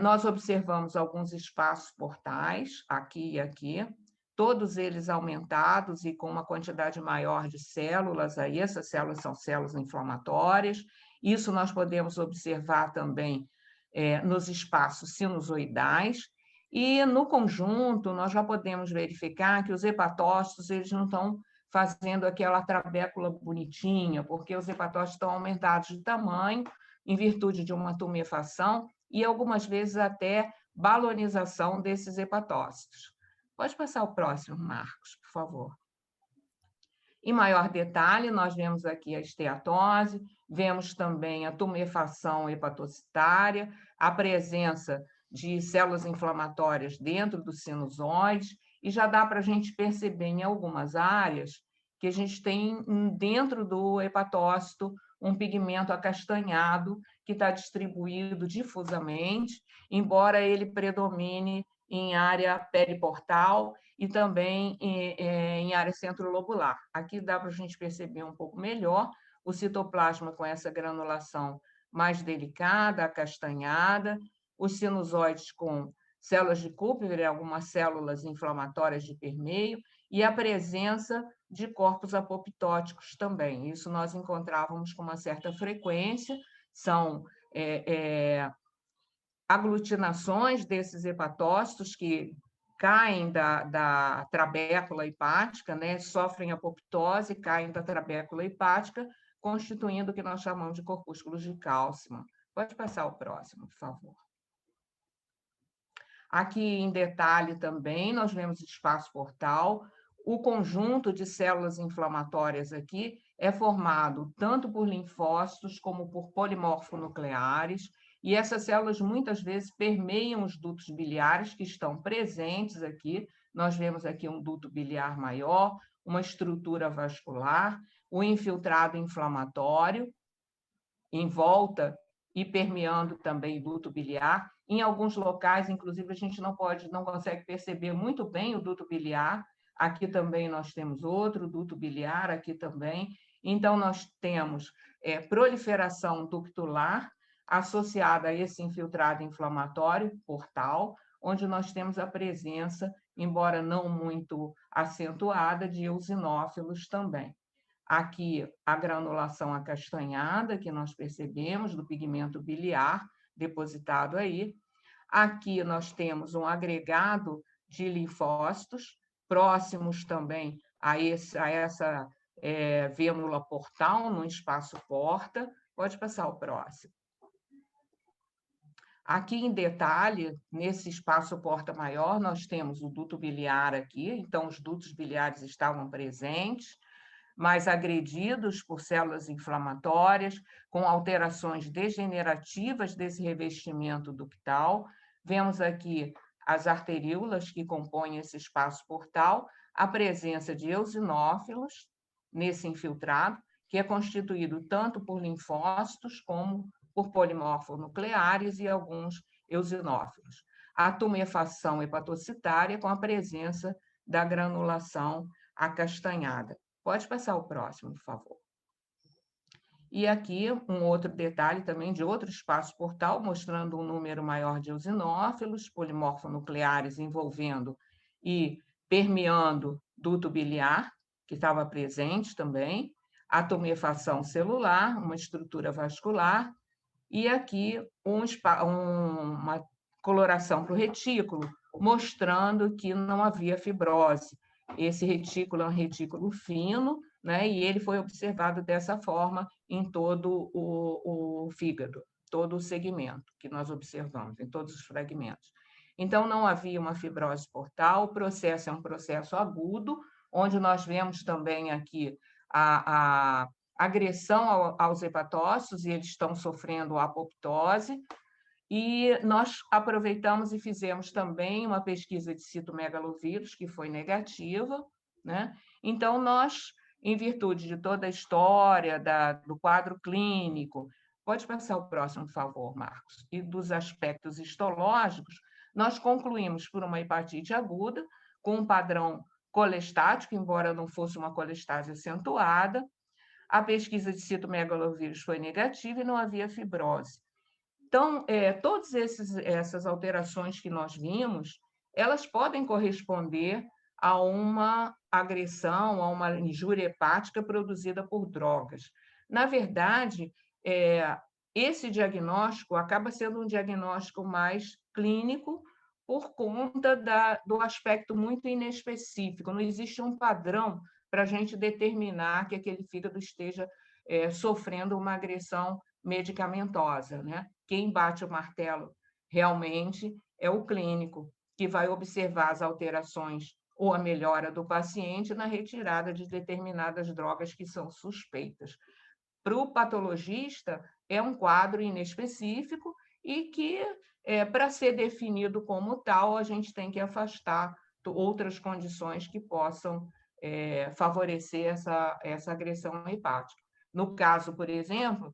Nós observamos alguns espaços portais, aqui e aqui, todos eles aumentados e com uma quantidade maior de células, aí essas células são células inflamatórias, Isso nós podemos observar também nos espaços sinusoidais, e, no conjunto, nós já podemos verificar que os hepatócitos eles não estão fazendo aquela trabécula bonitinha, porque os hepatócitos estão aumentados de tamanho em virtude de uma tumefação e, algumas vezes, até balonização desses hepatócitos. Pode passar o próximo, Marcos, por favor. Em maior detalhe, nós vemos aqui a esteatose, vemos também a tumefação hepatocitária, a presença de células inflamatórias dentro dos sinusoides, e já dá para a gente perceber em algumas áreas que a gente tem dentro do hepatócito um pigmento acastanhado que está distribuído difusamente, embora ele predomine em área periportal e também em área centrolobular. Aqui dá para a gente perceber um pouco melhor o citoplasma com essa granulação mais delicada, acastanhada, os sinusoides com células de Kupffer, algumas células inflamatórias de permeio, e a presença de corpos apoptóticos também. Isso nós encontrávamos com uma certa frequência, são aglutinações desses hepatócitos que caem da trabécula hepática, né? Sofrem apoptose, caem da trabécula hepática, constituindo o que nós chamamos de corpúsculos de cálcimo. Pode passar o próximo, por favor. Aqui, em detalhe também, nós vemos espaço portal. O conjunto de células inflamatórias aqui é formado tanto por linfócitos como por polimorfonucleares, e essas células muitas vezes permeiam os dutos biliares que estão presentes aqui. Nós vemos aqui um duto biliar maior, uma estrutura vascular, o infiltrado inflamatório em volta e permeando também o duto biliar. Em alguns locais, inclusive, a gente não consegue perceber muito bem o duto biliar. Aqui também nós temos outro duto biliar, aqui também. Então, nós temos proliferação ductular associada a esse infiltrado inflamatório portal, onde nós temos a presença, embora não muito acentuada, de eosinófilos também. Aqui, a granulação acastanhada, que nós percebemos, do pigmento biliar depositado aí. Aqui nós temos um agregado de linfócitos, próximos também a essa vênula portal, no espaço porta. Pode passar o próximo. Aqui, em detalhe, nesse espaço porta maior, nós temos o duto biliar aqui, então os dutos biliares estavam presentes, mas agredidos por células inflamatórias, com alterações degenerativas desse revestimento ductal. Vemos aqui as arteríolas que compõem esse espaço portal, a presença de eosinófilos nesse infiltrado, que é constituído tanto por linfócitos como por polimorfonucleares e alguns eosinófilos. A tumefação hepatocitária com a presença da granulação acastanhada. Pode passar o próximo, por favor. E aqui um outro detalhe também de outro espaço portal, mostrando um número maior de eosinófilos, polimorfonucleares envolvendo e permeando duto biliar, que estava presente também, a tumefação celular, uma estrutura vascular, e aqui uma coloração para o retículo, mostrando que não havia fibrose. Esse retículo é um retículo fino, né? E ele foi observado dessa forma em todo o fígado, todo o segmento que nós observamos, em todos os fragmentos. Então, não havia uma fibrose portal, o processo é um processo agudo, onde nós vemos também aqui a agressão aos hepatócitos, e eles estão sofrendo apoptose, e nós aproveitamos e fizemos também uma pesquisa de citomegalovírus, que foi negativa, né? Então, nós, em virtude de toda a história do quadro clínico, pode passar o próximo, por favor, Marcos, e dos aspectos histológicos, nós concluímos por uma hepatite aguda, com um padrão colestático, embora não fosse uma colestase acentuada. A pesquisa de citomegalovírus foi negativa e não havia fibrose. Então, todas essas alterações que nós vimos, elas podem corresponder a uma agressão, a uma injúria hepática produzida por drogas. Na verdade, esse diagnóstico acaba sendo um diagnóstico mais clínico por conta do aspecto muito inespecífico. Não existe um padrão para a gente determinar que aquele fígado esteja sofrendo uma agressão medicamentosa, né? Quem bate o martelo realmente é o clínico, que vai observar as alterações ou a melhora do paciente na retirada de determinadas drogas que são suspeitas. Para o patologista, é um quadro inespecífico e que, para ser definido como tal, a gente tem que afastar outras condições que possam favorecer essa agressão hepática. No caso, por exemplo,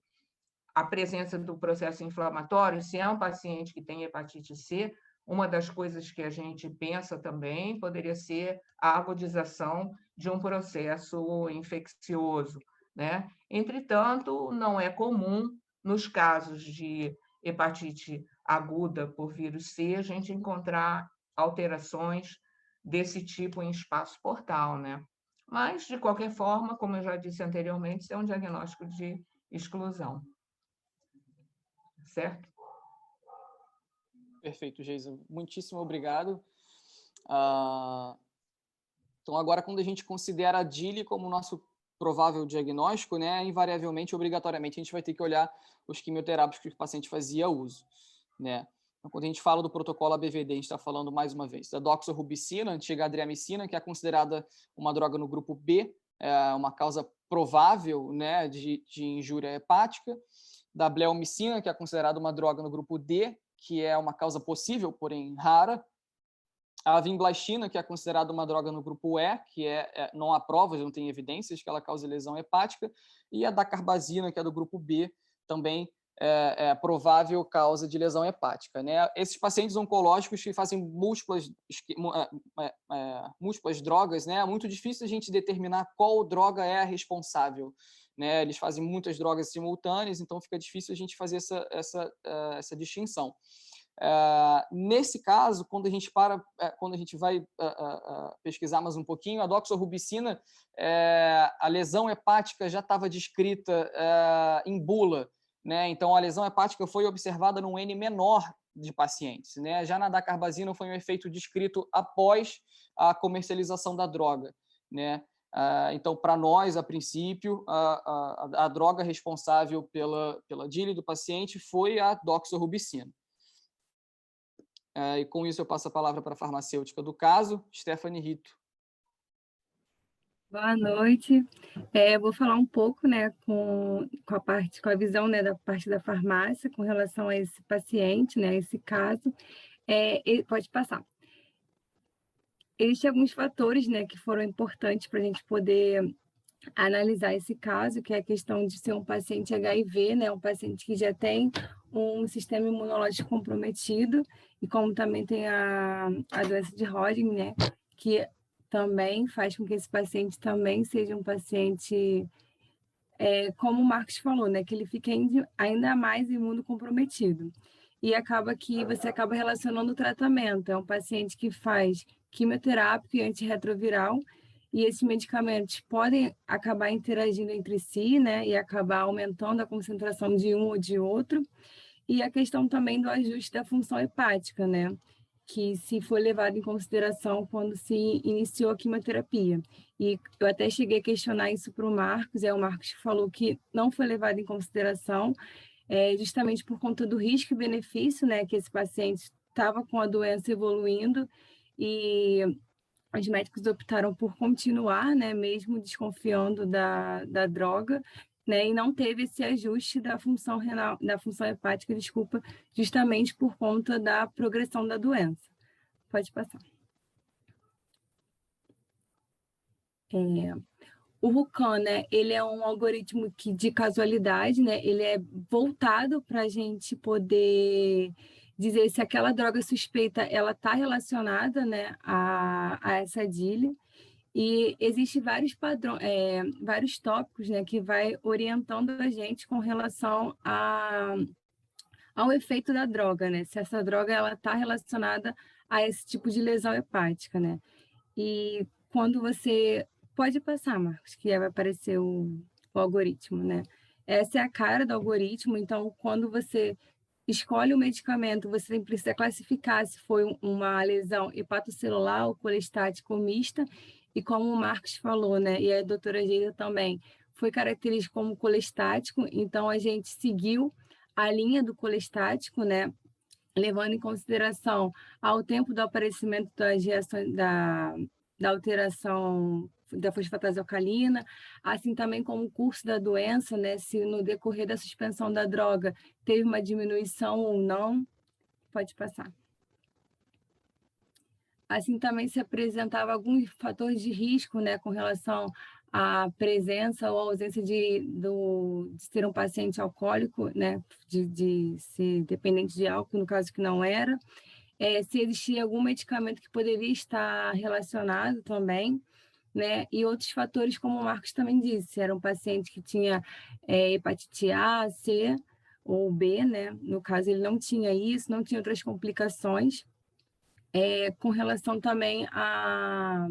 a presença do processo inflamatório, se é um paciente que tem hepatite C, uma das coisas que a gente pensa também poderia ser a agudização de um processo infeccioso, né? Entretanto, não é comum, nos casos de hepatite aguda por vírus C, a gente encontrar alterações desse tipo em espaço portal, né? Mas, de qualquer forma, como eu já disse anteriormente, isso é um diagnóstico de exclusão. Certo? Perfeito, Geisa. Muitíssimo obrigado. Então, agora, quando a gente considera a DILI como nosso provável diagnóstico, né, invariavelmente, obrigatoriamente, a gente vai ter que olhar os quimioterápicos que o paciente fazia uso, né? Então, quando a gente fala do protocolo ABVD, a gente está falando, mais uma vez, da doxorubicina, antiga adriamicina, que é considerada uma droga no grupo B, uma causa provável, né, de injúria hepática, da bleomicina, que é considerada uma droga no grupo D, que é uma causa possível, porém rara, a vinblastina, que é considerada uma droga no grupo E, que não há provas, não tem evidências que ela cause lesão hepática, e a dacarbazina, que é do grupo B, também é provável causa de lesão hepática, né? Esses pacientes oncológicos que fazem múltiplas drogas, né? É muito difícil a gente determinar qual droga é a responsável, né? Eles fazem muitas drogas simultâneas, então fica difícil a gente fazer essa distinção. Nesse caso, quando a gente vai pesquisar mais um pouquinho, a doxorubicina, a lesão hepática já estava descrita em bula, né? Então, a lesão hepática foi observada num N menor de pacientes, né? Já na dacarbazina foi um efeito descrito após a comercialização da droga, né? Então, para nós, a princípio, a droga responsável pela DILI do paciente foi a doxorubicina. E com isso eu passo a palavra para a farmacêutica do caso, Stephanie Rito. Boa noite. Vou falar um pouco, né, com a visão, né, da parte da farmácia com relação a esse paciente, né, esse caso. Pode passar. Existem alguns fatores, né, que foram importantes para a gente poder analisar esse caso, que é a questão de ser um paciente HIV, né, um paciente que já tem um sistema imunológico comprometido, e como também tem a doença de Hodgkin, né, que também faz com que esse paciente também seja um paciente, como o Marcos falou, né, que ele fique ainda mais imunocomprometido. E acaba que você acaba relacionando o tratamento. É um paciente que faz quimioterápico e antirretroviral, e esses medicamentos podem acabar interagindo entre si, né, e acabar aumentando a concentração de um ou de outro. E a questão também do ajuste da função hepática, né, que se foi levado em consideração quando se iniciou a quimioterapia. E eu até cheguei a questionar isso para o Marcos, o Marcos falou que não foi levado em consideração, justamente por conta do risco e benefício, né, que esse paciente estava com a doença evoluindo, e os médicos optaram por continuar, né, mesmo desconfiando da droga, né, e não teve esse ajuste da função renal, da função hepática, desculpa, justamente por conta da progressão da doença. Pode passar. O RUCAN, né, ele é um algoritmo de casualidade, né, ele é voltado para a gente poder dizer se aquela droga suspeita ela está relacionada, né, a essa DILI, e existe vários padrões, vários tópicos, né, que vai orientando a gente com relação ao efeito da droga, né, se essa droga ela está relacionada a esse tipo de lesão hepática, né. E quando você pode passar, Marcos, que vai aparecer o algoritmo, né? Essa é a cara do algoritmo. Então, quando você escolhe o medicamento, você precisa classificar se foi uma lesão hepatocelular ou colestática ou mista, e como o Marcos falou, né, e a doutora Geisa também, foi característico como colestático, então a gente seguiu a linha do colestático, né, levando em consideração ao tempo do aparecimento das reações da alteração da fosfatase alcalina, assim também como o curso da doença, né, se no decorrer da suspensão da droga teve uma diminuição ou não. Pode passar. Assim também se apresentava alguns fatores de risco, né, com relação à presença ou ausência de ser um paciente alcoólico, né, de ser dependente de álcool, no caso que não era, se existia algum medicamento que poderia estar relacionado também, né, e outros fatores, como o Marcos também disse, era um paciente que tinha hepatite A, C ou B, né, no caso ele não tinha isso, não tinha outras complicações, com relação também à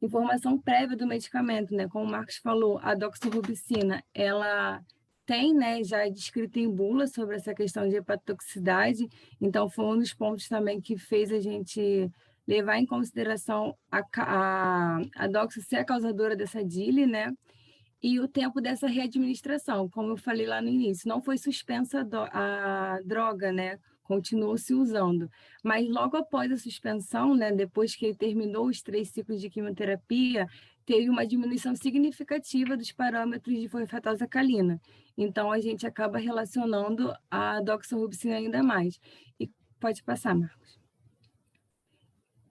informação prévia do medicamento, né? Como o Marcos falou, a doxorubicina, ela tem, né, já descrito em bula sobre essa questão de hepatotoxicidade, então foi um dos pontos também que fez a gente levar em consideração a doxa ser a causadora dessa DILI, né? E o tempo dessa readministração, como eu falei lá no início, não foi suspensa a droga, né? Continuou se usando. Mas logo após a suspensão, né, depois que ele terminou os 3 ciclos de quimioterapia, teve uma diminuição significativa dos parâmetros de fosfatase alcalina. Então, a gente acaba relacionando a doxorubicina ainda mais. E pode passar, Marcos.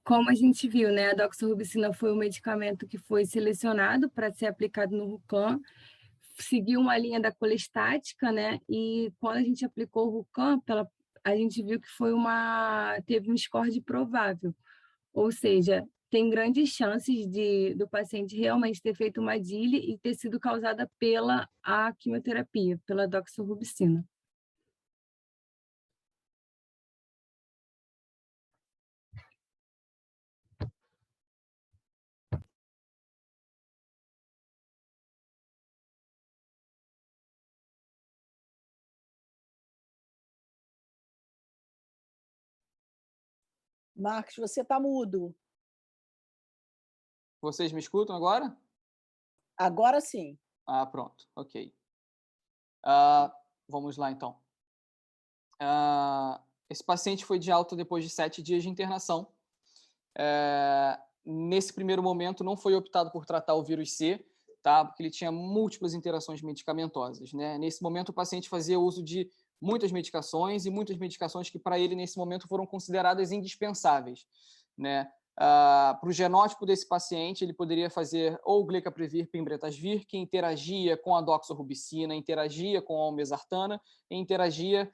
Como a gente viu, né, a doxorubicina foi um medicamento que foi selecionado para ser aplicado no RUCAM, seguiu uma linha da colestática, né, e quando a gente aplicou o RUCAM, a gente viu que teve um score de provável, ou seja, tem grandes chances do paciente realmente ter feito uma DILI e ter sido causada pela quimioterapia, pela doxorubicina. Marcos, você está mudo. Vocês me escutam agora? Agora sim. Ah, pronto. Ok. Vamos lá, então. Esse paciente foi de alta depois de 7 dias de internação. Nesse primeiro momento, não foi optado por tratar o vírus C, tá? Porque ele tinha múltiplas interações medicamentosas, né? Nesse momento, o paciente fazia uso de muitas medicações e muitas medicações que, para ele, nesse momento, foram consideradas indispensáveis, né? Para o genótipo desse paciente, ele poderia fazer ou glicaprevir, pembrolizumab, que interagia com a doxorubicina, interagia com a olmesartana e interagia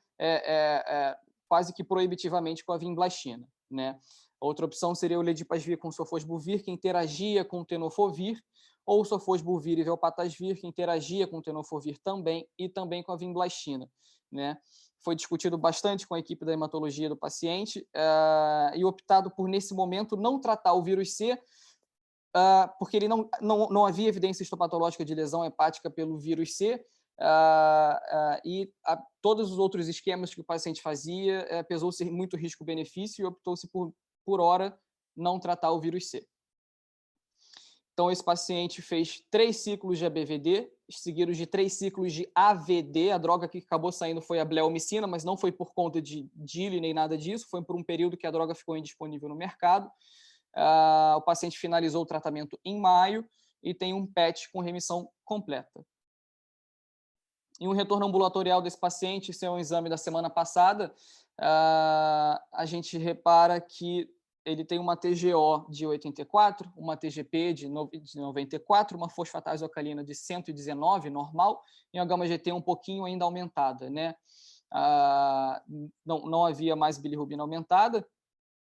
quase que proibitivamente com a vinblastina, né? Outra opção seria o ledipasvir com sofosbuvir, que interagia com o tenofovir, ou sofosbuvir e velpatasvir, que interagia com o tenofovir também, e também com a vinblastina, né? Foi discutido bastante com a equipe da hematologia do paciente e optado por, nesse momento, não tratar o vírus C, porque ele não havia evidência histopatológica de lesão hepática pelo vírus C, todos os outros esquemas que o paciente fazia, pesou-se muito risco-benefício e optou-se por hora, não tratar o vírus C. Então, esse paciente fez 3 ciclos de ABVD, seguidos de 3 ciclos de AVD. A droga que acabou saindo foi a bleomicina, mas não foi por conta de DILI nem nada disso, foi por um período que a droga ficou indisponível no mercado. O paciente finalizou o tratamento em maio e tem um PET com remissão completa. Em um retorno ambulatorial desse paciente, esse é um exame da semana passada, a gente repara que ele tem uma TGO de 84, uma TGP de 94, uma fosfatase alcalina de 119, normal, e uma gama-GT um pouquinho ainda aumentada, né? Não havia mais bilirrubina aumentada.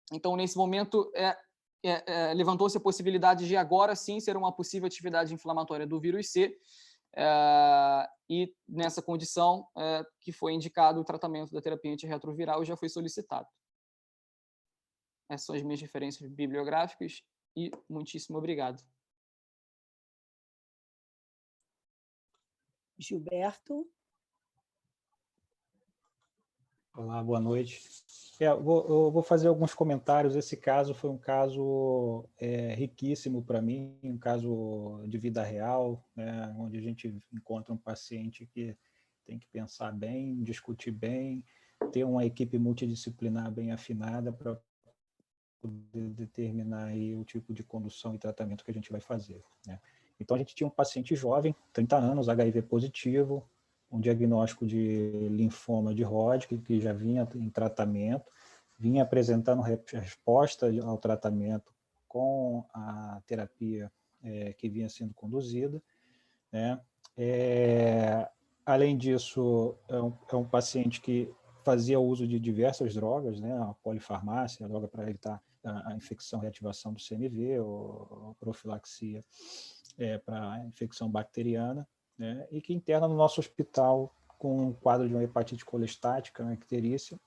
Então, nesse momento, levantou-se a possibilidade de agora sim ser uma possível atividade inflamatória do vírus C, e nessa condição que foi indicado o tratamento da terapia antirretroviral já foi solicitado. Essas são as minhas referências bibliográficas e muitíssimo obrigado. Gilberto. Olá, boa noite. Eu vou fazer alguns comentários. Esse caso foi um caso riquíssimo para mim, um caso de vida real, né, onde a gente encontra um paciente que tem que pensar bem, discutir bem, ter uma equipe multidisciplinar bem afinada para poder determinar aí o tipo de condução e tratamento que a gente vai fazer, né? Então, a gente tinha um paciente jovem, 30 anos, HIV positivo, um diagnóstico de linfoma de Hodgkin, que já vinha em tratamento, vinha apresentando resposta ao tratamento com a terapia que vinha sendo conduzida, né? Além disso, é um paciente que fazia uso de diversas drogas, né? A polifarmácia, a droga para evitar a infecção, reativação do CMV, ou profilaxia para a infecção bacteriana, né? E que interna no nosso hospital com um quadro de uma hepatite colestática, uma icterícia,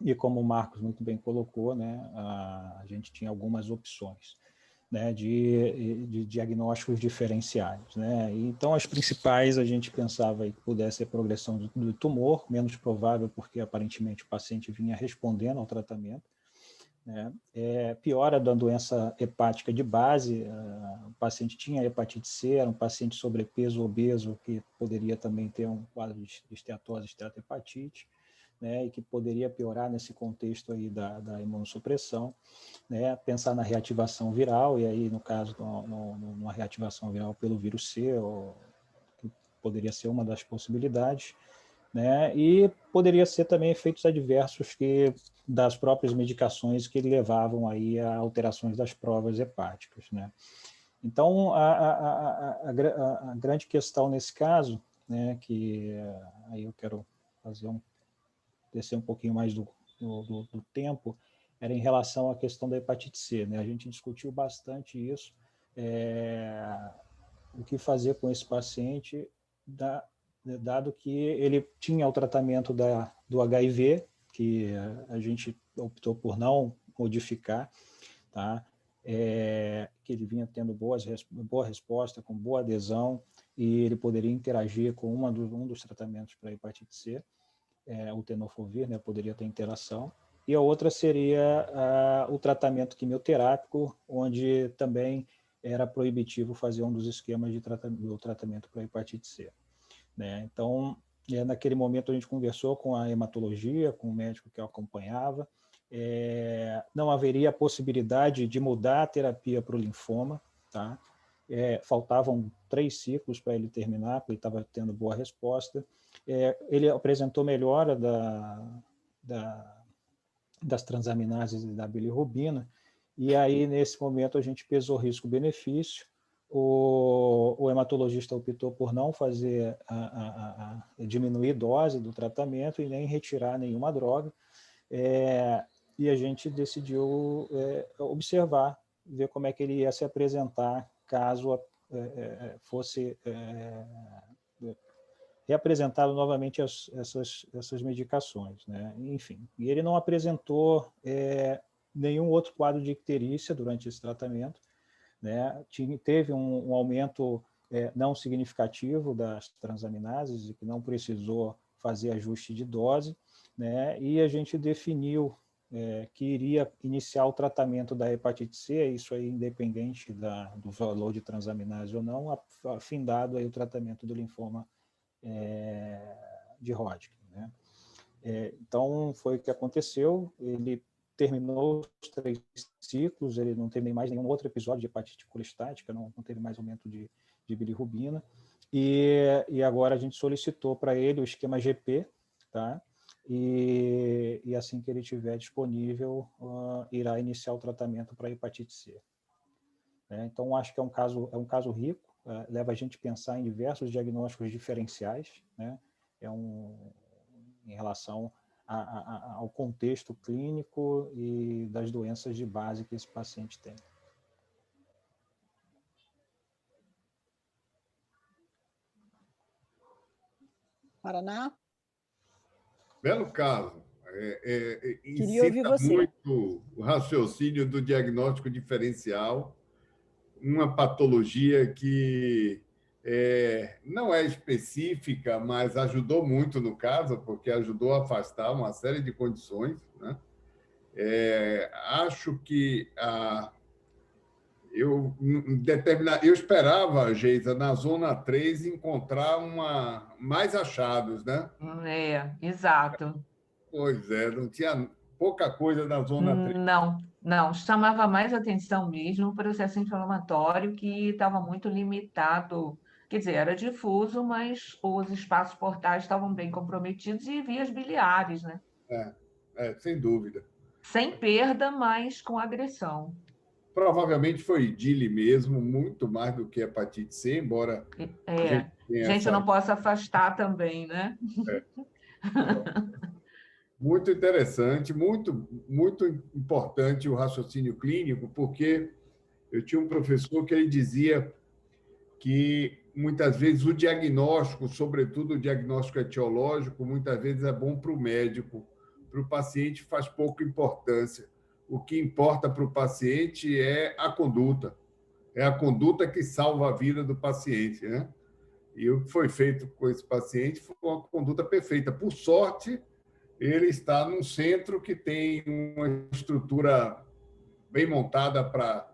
e como o Marcos muito bem colocou, né, a gente tinha algumas opções, né, de diagnósticos diferenciais, né? Então, as principais a gente pensava que pudesse ser progressão do tumor, menos provável porque aparentemente o paciente vinha respondendo ao tratamento, né? Piora da doença hepática de base, o paciente tinha hepatite C, era um paciente sobrepeso, obeso, que poderia também ter um quadro de esteatose, esteatohepatite, né, e que poderia piorar nesse contexto aí da imunossupressão, né, pensar na reativação viral, e aí, no caso, numa reativação viral pelo vírus C, que poderia ser uma das possibilidades, né, e poderia ser também efeitos adversos das próprias medicações que levavam aí a alterações das provas hepáticas, né. Então, a grande questão nesse caso, né, que aí eu quero descer um pouquinho mais do tempo, era em relação à questão da hepatite C, né? A gente discutiu bastante isso, o que fazer com esse paciente, dado que ele tinha o tratamento do HIV, que a gente optou por não modificar, tá? Que ele vinha tendo boa resposta, com boa adesão, e ele poderia interagir com um dos tratamentos para hepatite C, o tenofovir, né, poderia ter interação, e a outra seria o tratamento quimioterápico, onde também era proibitivo fazer um dos esquemas do tratamento para hepatite C, né? Então, naquele momento a gente conversou com a hematologia, com o médico que o acompanhava, não haveria a possibilidade de mudar a terapia para o linfoma, tá? Faltavam 3 ciclos para ele terminar, porque ele estava tendo boa resposta. Ele apresentou melhora das transaminases e da bilirrubina, e aí, nesse momento, a gente pesou risco-benefício. O hematologista optou por não fazer diminuir a dose do tratamento e nem retirar nenhuma droga, e a gente decidiu observar, ver como é que ele ia se apresentar caso fosse reapresentado novamente essas medicações, né? Enfim, e ele não apresentou nenhum outro quadro de icterícia durante esse tratamento, né? Teve um aumento não significativo das transaminases e que não precisou fazer ajuste de dose, né? E a gente definiu que iria iniciar o tratamento da hepatite C, isso aí independente do valor de transaminase ou não, afindado aí o tratamento do linfoma de Hodgkin, né? Então, foi o que aconteceu, ele terminou os 3 ciclos, ele não teve mais nenhum outro episódio de hepatite colestática, não teve mais aumento de bilirrubina, e agora a gente solicitou para ele o esquema GP, tá? E assim que ele estiver disponível, irá iniciar o tratamento para hepatite C. Então, acho que é um caso rico, leva a gente a pensar em diversos diagnósticos diferenciais, né? Em relação ao contexto clínico e das doenças de base que esse paciente tem. Paraná? Belo caso. Queria ouvir Incita você. muito o raciocínio do diagnóstico diferencial, uma patologia que não é específica, mas ajudou muito no caso, porque ajudou a afastar uma série de condições, né? Acho que eu esperava, Geisa, na Zona 3, encontrar mais achados, né? Exato. Pois é, não tinha pouca coisa na Zona 3. Não, chamava mais atenção mesmo o processo inflamatório, que estava muito limitado, quer dizer, era difuso, mas os espaços portais estavam bem comprometidos e vias biliares, né? Sem dúvida. Sem perda, mas com agressão. Provavelmente foi DILI mesmo, muito mais do que hepatite C, embora a gente não possa afastar também, né? Muito interessante, muito, muito importante o raciocínio clínico, porque eu tinha um professor que ele dizia que muitas vezes o diagnóstico, sobretudo o diagnóstico etiológico, muitas vezes é bom para o médico, para o paciente faz pouca importância. O que importa para o paciente é a conduta que salva a vida do paciente, né? E o que foi feito com esse paciente foi uma conduta perfeita. Por sorte, ele está num centro que tem uma estrutura bem montada para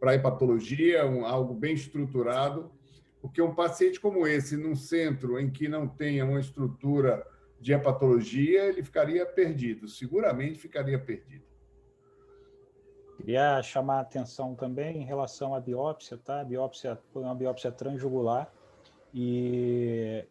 a hepatologia, algo bem estruturado, porque um paciente como esse, num centro em que não tenha uma estrutura de hepatologia, ele ficaria perdido, seguramente ficaria perdido. Queria chamar a atenção também em relação à biópsia, tá? A biópsia foi uma biópsia transjugular e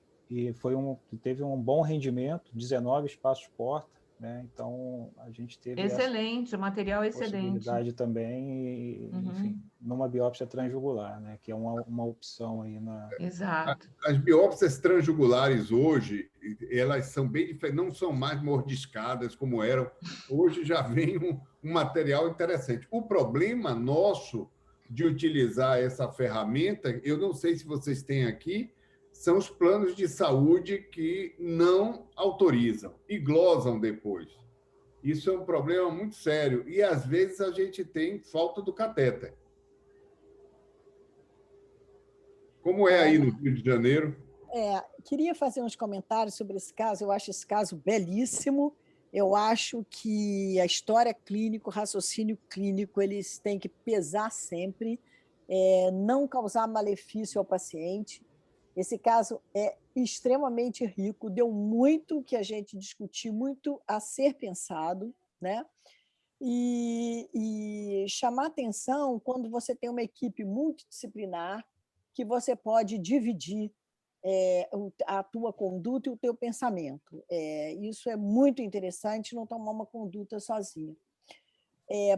teve um bom rendimento, 19 espaços porta, né? Então a gente teve excelente, material excelente. Possibilidade também, enfim, numa biópsia transjugular, né? Que é uma opção aí na. Exato. As biópsias transjugulares hoje, elas são bem diferentes, não são mais mordiscadas como eram. Hoje já vem um material interessante. O problema nosso de utilizar essa ferramenta, eu não sei se vocês têm aqui, são os planos de saúde que não autorizam e glosam depois. Isso é um problema muito sério. E, às vezes, a gente tem falta do catéter. Como é aí no Rio de Janeiro? Queria fazer uns comentários sobre esse caso. Eu acho esse caso belíssimo. Eu acho que a história clínica, o raciocínio clínico, eles têm que pesar sempre, não causar malefício ao paciente. Esse caso é extremamente rico, deu muito que a gente discutir, muito a ser pensado, né? E chamar atenção quando você tem uma equipe multidisciplinar que você pode dividir a tua conduta e o teu pensamento. Isso é muito interessante, não tomar uma conduta sozinho.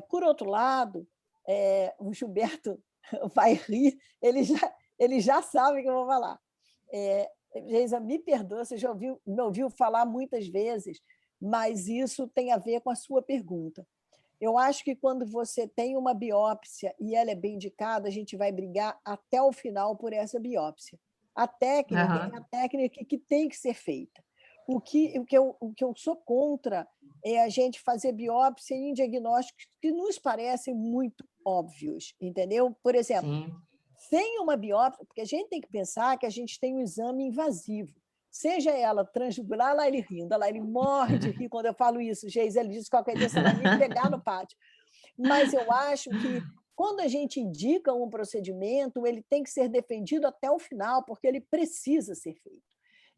Por outro lado, o Gilberto vai rir, ele já sabe que eu vou falar. Geisa, me perdoa, você já me ouviu falar muitas vezes, mas isso tem a ver com a sua pergunta. Eu acho que quando você tem uma biópsia e ela é bem indicada, a gente vai brigar até o final por essa biópsia. A técnica é a técnica que tem que ser feita. O que eu sou contra é a gente fazer biópsia em diagnósticos que nos parecem muito óbvios, entendeu? Por exemplo, sem uma biópsia, porque a gente tem que pensar que a gente tem um exame invasivo, seja ela transjugular, lá ele rindo, lá ele morre de rir quando eu falo isso, Geisa, ele diz que qualquer dia você vai me pegar no pátio. Mas eu acho que quando a gente indica um procedimento, ele tem que ser defendido até o final, porque ele precisa ser feito.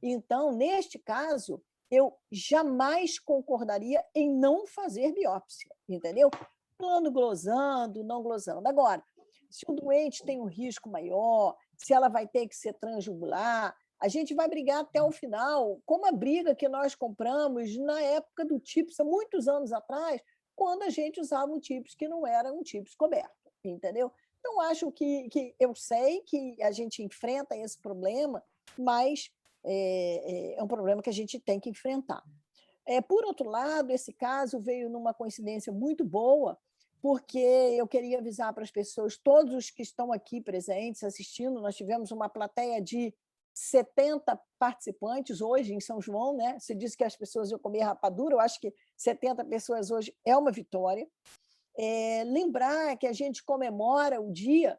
Então, neste caso, eu jamais concordaria em não fazer biópsia, entendeu? Plano glosando, não glosando. Agora, se o doente tem um risco maior, se ela vai ter que ser transjugular, a gente vai brigar até o final, como a briga que nós compramos na época do TIPS, há muitos anos atrás, quando a gente usava um TIPS que não era um TIPS coberto, entendeu? Então, acho que eu sei que a gente enfrenta esse problema, mas é um problema que a gente tem que enfrentar. Por outro lado, esse caso veio numa coincidência muito boa, porque eu queria avisar para as pessoas, todos os que estão aqui presentes, assistindo, nós tivemos uma plateia de 70 participantes hoje em São João, né? Você disse que as pessoas iam comer rapadura, eu acho que 70 pessoas hoje é uma vitória. Lembrar que a gente comemora o dia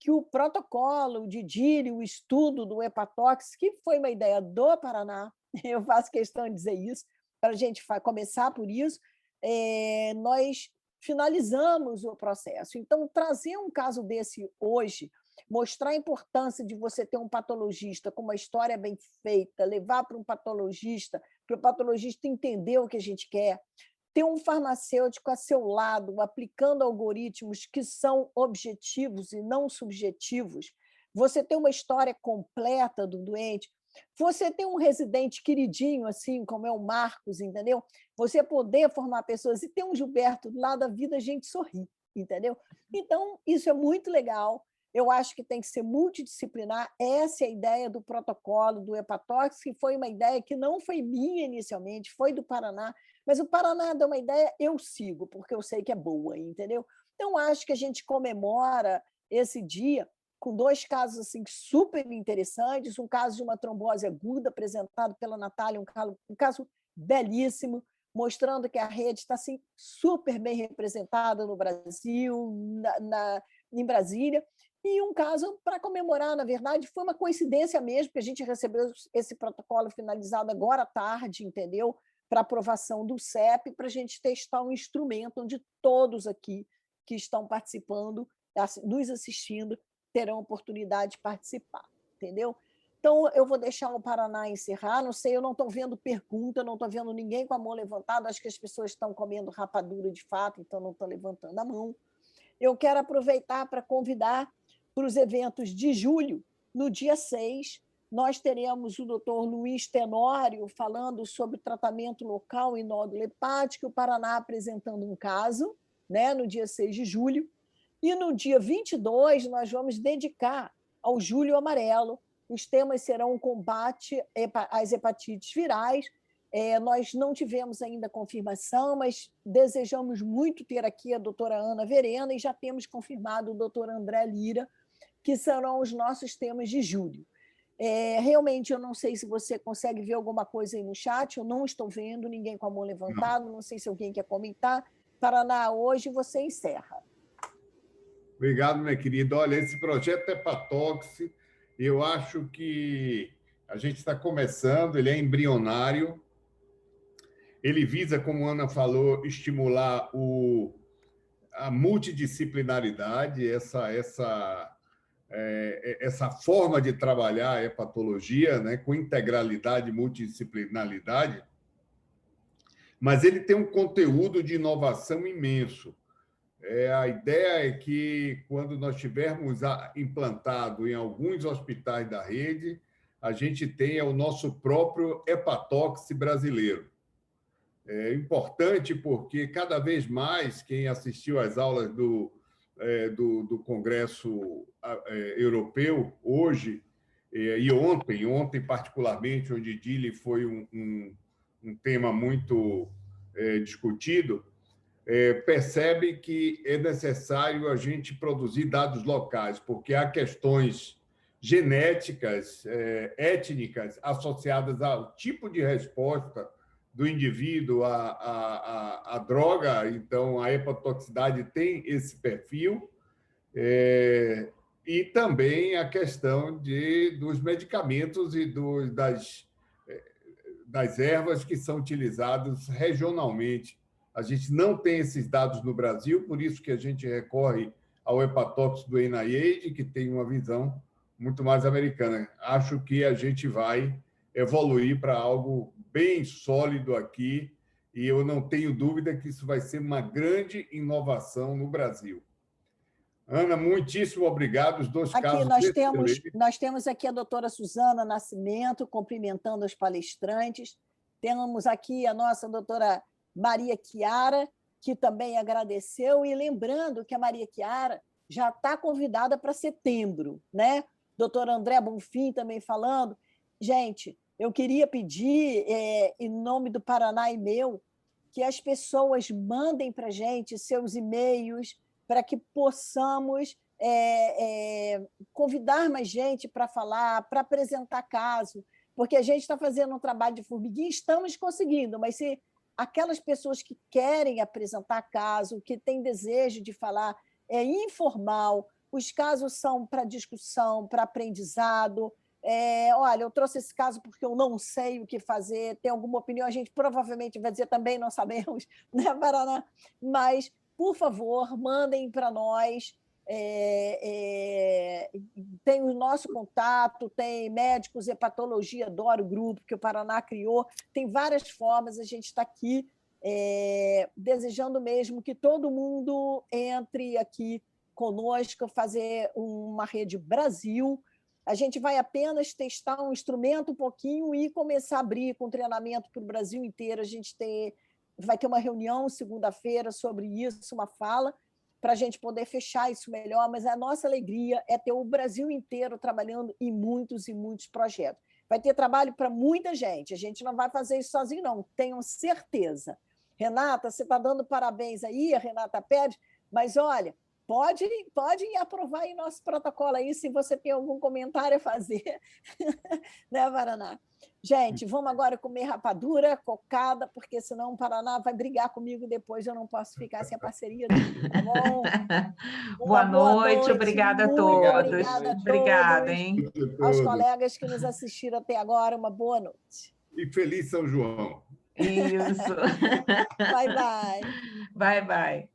que o protocolo de DILI, o estudo do hepatox, que foi uma ideia do Paraná, eu faço questão de dizer isso, para a gente começar por isso, nós finalizamos o processo. Então, trazer um caso desse hoje, mostrar a importância de você ter um patologista com uma história bem feita, levar para o patologista entender o que a gente quer, ter um farmacêutico a seu lado, aplicando algoritmos que são objetivos e não subjetivos, você ter uma história completa do doente, você ter um residente queridinho, assim, como é o Marcos, entendeu? Você poder formar pessoas e ter um Gilberto do lado da vida, a gente sorri, entendeu? Então, isso é muito legal. Eu acho que tem que ser multidisciplinar. Essa é a ideia do protocolo do hepatox, que foi uma ideia que não foi minha inicialmente, foi do Paraná, mas o Paraná deu uma ideia, eu sigo, porque eu sei que é boa, entendeu? Então, acho que a gente comemora esse dia com 2 casos assim, super interessantes, um caso de uma trombose aguda apresentado pela Natália, um caso belíssimo, mostrando que a rede está assim, super bem representada no Brasil, em Brasília, e um caso para comemorar, na verdade, foi uma coincidência mesmo, que a gente recebeu esse protocolo finalizado agora à tarde, entendeu? Para aprovação do CEP, para a gente testar um instrumento onde todos aqui que estão participando, nos assistindo, terão oportunidade de participar, entendeu? Então, eu vou deixar o Paraná encerrar, não sei, eu não estou vendo pergunta, não estou vendo ninguém com a mão levantada, acho que as pessoas estão comendo rapadura de fato, então não estão levantando a mão. Eu quero aproveitar para convidar para os eventos de julho, no dia 6, nós teremos o doutor Luiz Tenório falando sobre tratamento local em nódulo hepático, o Paraná apresentando um caso, né, no dia 6 de julho, e no dia 22 nós vamos dedicar ao Julho Amarelo. Os temas serão o combate às hepatites virais. Nós não tivemos ainda confirmação, mas desejamos muito ter aqui a doutora Ana Verena e já temos confirmado o doutor André Lira, que serão os nossos temas de julho. Realmente, eu não sei se você consegue ver alguma coisa aí no chat, eu não estou vendo ninguém com a mão levantada, não sei se alguém quer comentar. Paraná, hoje você encerra. Obrigado, minha querida. Olha, esse projeto Hepatox, eu acho que a gente está começando, ele é embrionário, ele visa, como a Ana falou, estimular a multidisciplinaridade, essa forma de trabalhar a hepatologia, né, com integralidade e multidisciplinaridade, mas ele tem um conteúdo de inovação imenso. A ideia é que, quando nós tivermos implantado em alguns hospitais da rede, a gente tenha o nosso próprio hepatox brasileiro. É importante porque, cada vez mais, quem assistiu às aulas do Congresso Europeu, hoje, e ontem particularmente, onde DILI foi um tema muito discutido, percebe que é necessário a gente produzir dados locais, porque há questões genéticas, étnicas, associadas ao tipo de resposta do indivíduo à droga. Então, a hepatotoxicidade tem esse perfil, e também a questão dos medicamentos e das ervas que são utilizadas regionalmente. A gente não tem esses dados no Brasil, por isso que a gente recorre ao hepatox do NIH, que tem uma visão muito mais americana. Acho que a gente vai evoluir para algo bem sólido aqui, e eu não tenho dúvida que isso vai ser uma grande inovação no Brasil. Ana, muitíssimo obrigado. Os 2 casos... Nós temos aqui a doutora Suzana Nascimento, cumprimentando os palestrantes. Temos aqui a nossa doutora Maria Chiara, que também agradeceu, e lembrando que a Maria Chiara já está convidada para setembro, né? Doutor André Bonfim também falando. Gente, eu queria pedir, em nome do Paraná e meu, que as pessoas mandem para a gente seus e-mails para que possamos convidar mais gente para falar, para apresentar caso, porque a gente está fazendo um trabalho de formiguinha, estamos conseguindo, mas se aquelas pessoas que querem apresentar caso, que têm desejo de falar, é informal, os casos são para discussão, para aprendizado. Olha, eu trouxe esse caso porque eu não sei o que fazer, tem alguma opinião, a gente provavelmente vai dizer também não sabemos, né, Paraná? Mas, por favor, mandem para nós. Tem o nosso contato, tem médicos, hepatologia, adoro o grupo que o Paraná criou, tem várias formas, a gente está aqui desejando mesmo que todo mundo entre aqui conosco, fazer uma rede Brasil. A gente vai apenas testar um instrumento um pouquinho e começar a abrir com treinamento para o Brasil inteiro. A gente vai ter uma reunião segunda-feira sobre isso, uma fala, para a gente poder fechar isso melhor, mas a nossa alegria é ter o Brasil inteiro trabalhando em muitos e muitos projetos. Vai ter trabalho para muita gente, a gente não vai fazer isso sozinho, não, tenham certeza. Renata, você está dando parabéns aí, a Renata Pérez, mas olha, pode aprovar aí nosso protocolo aí, se você tem algum comentário a fazer, né, Paraná? Gente, vamos agora comer rapadura, cocada, porque senão o Paraná vai brigar comigo depois, eu não posso ficar sem a parceria dele, tá bom? Boa noite, obrigada a todos. Obrigada a Obrigada, todos. hein? Aos colegas que nos assistiram até agora, uma boa noite. E feliz São João. Isso. Bye, bye. Bye, bye.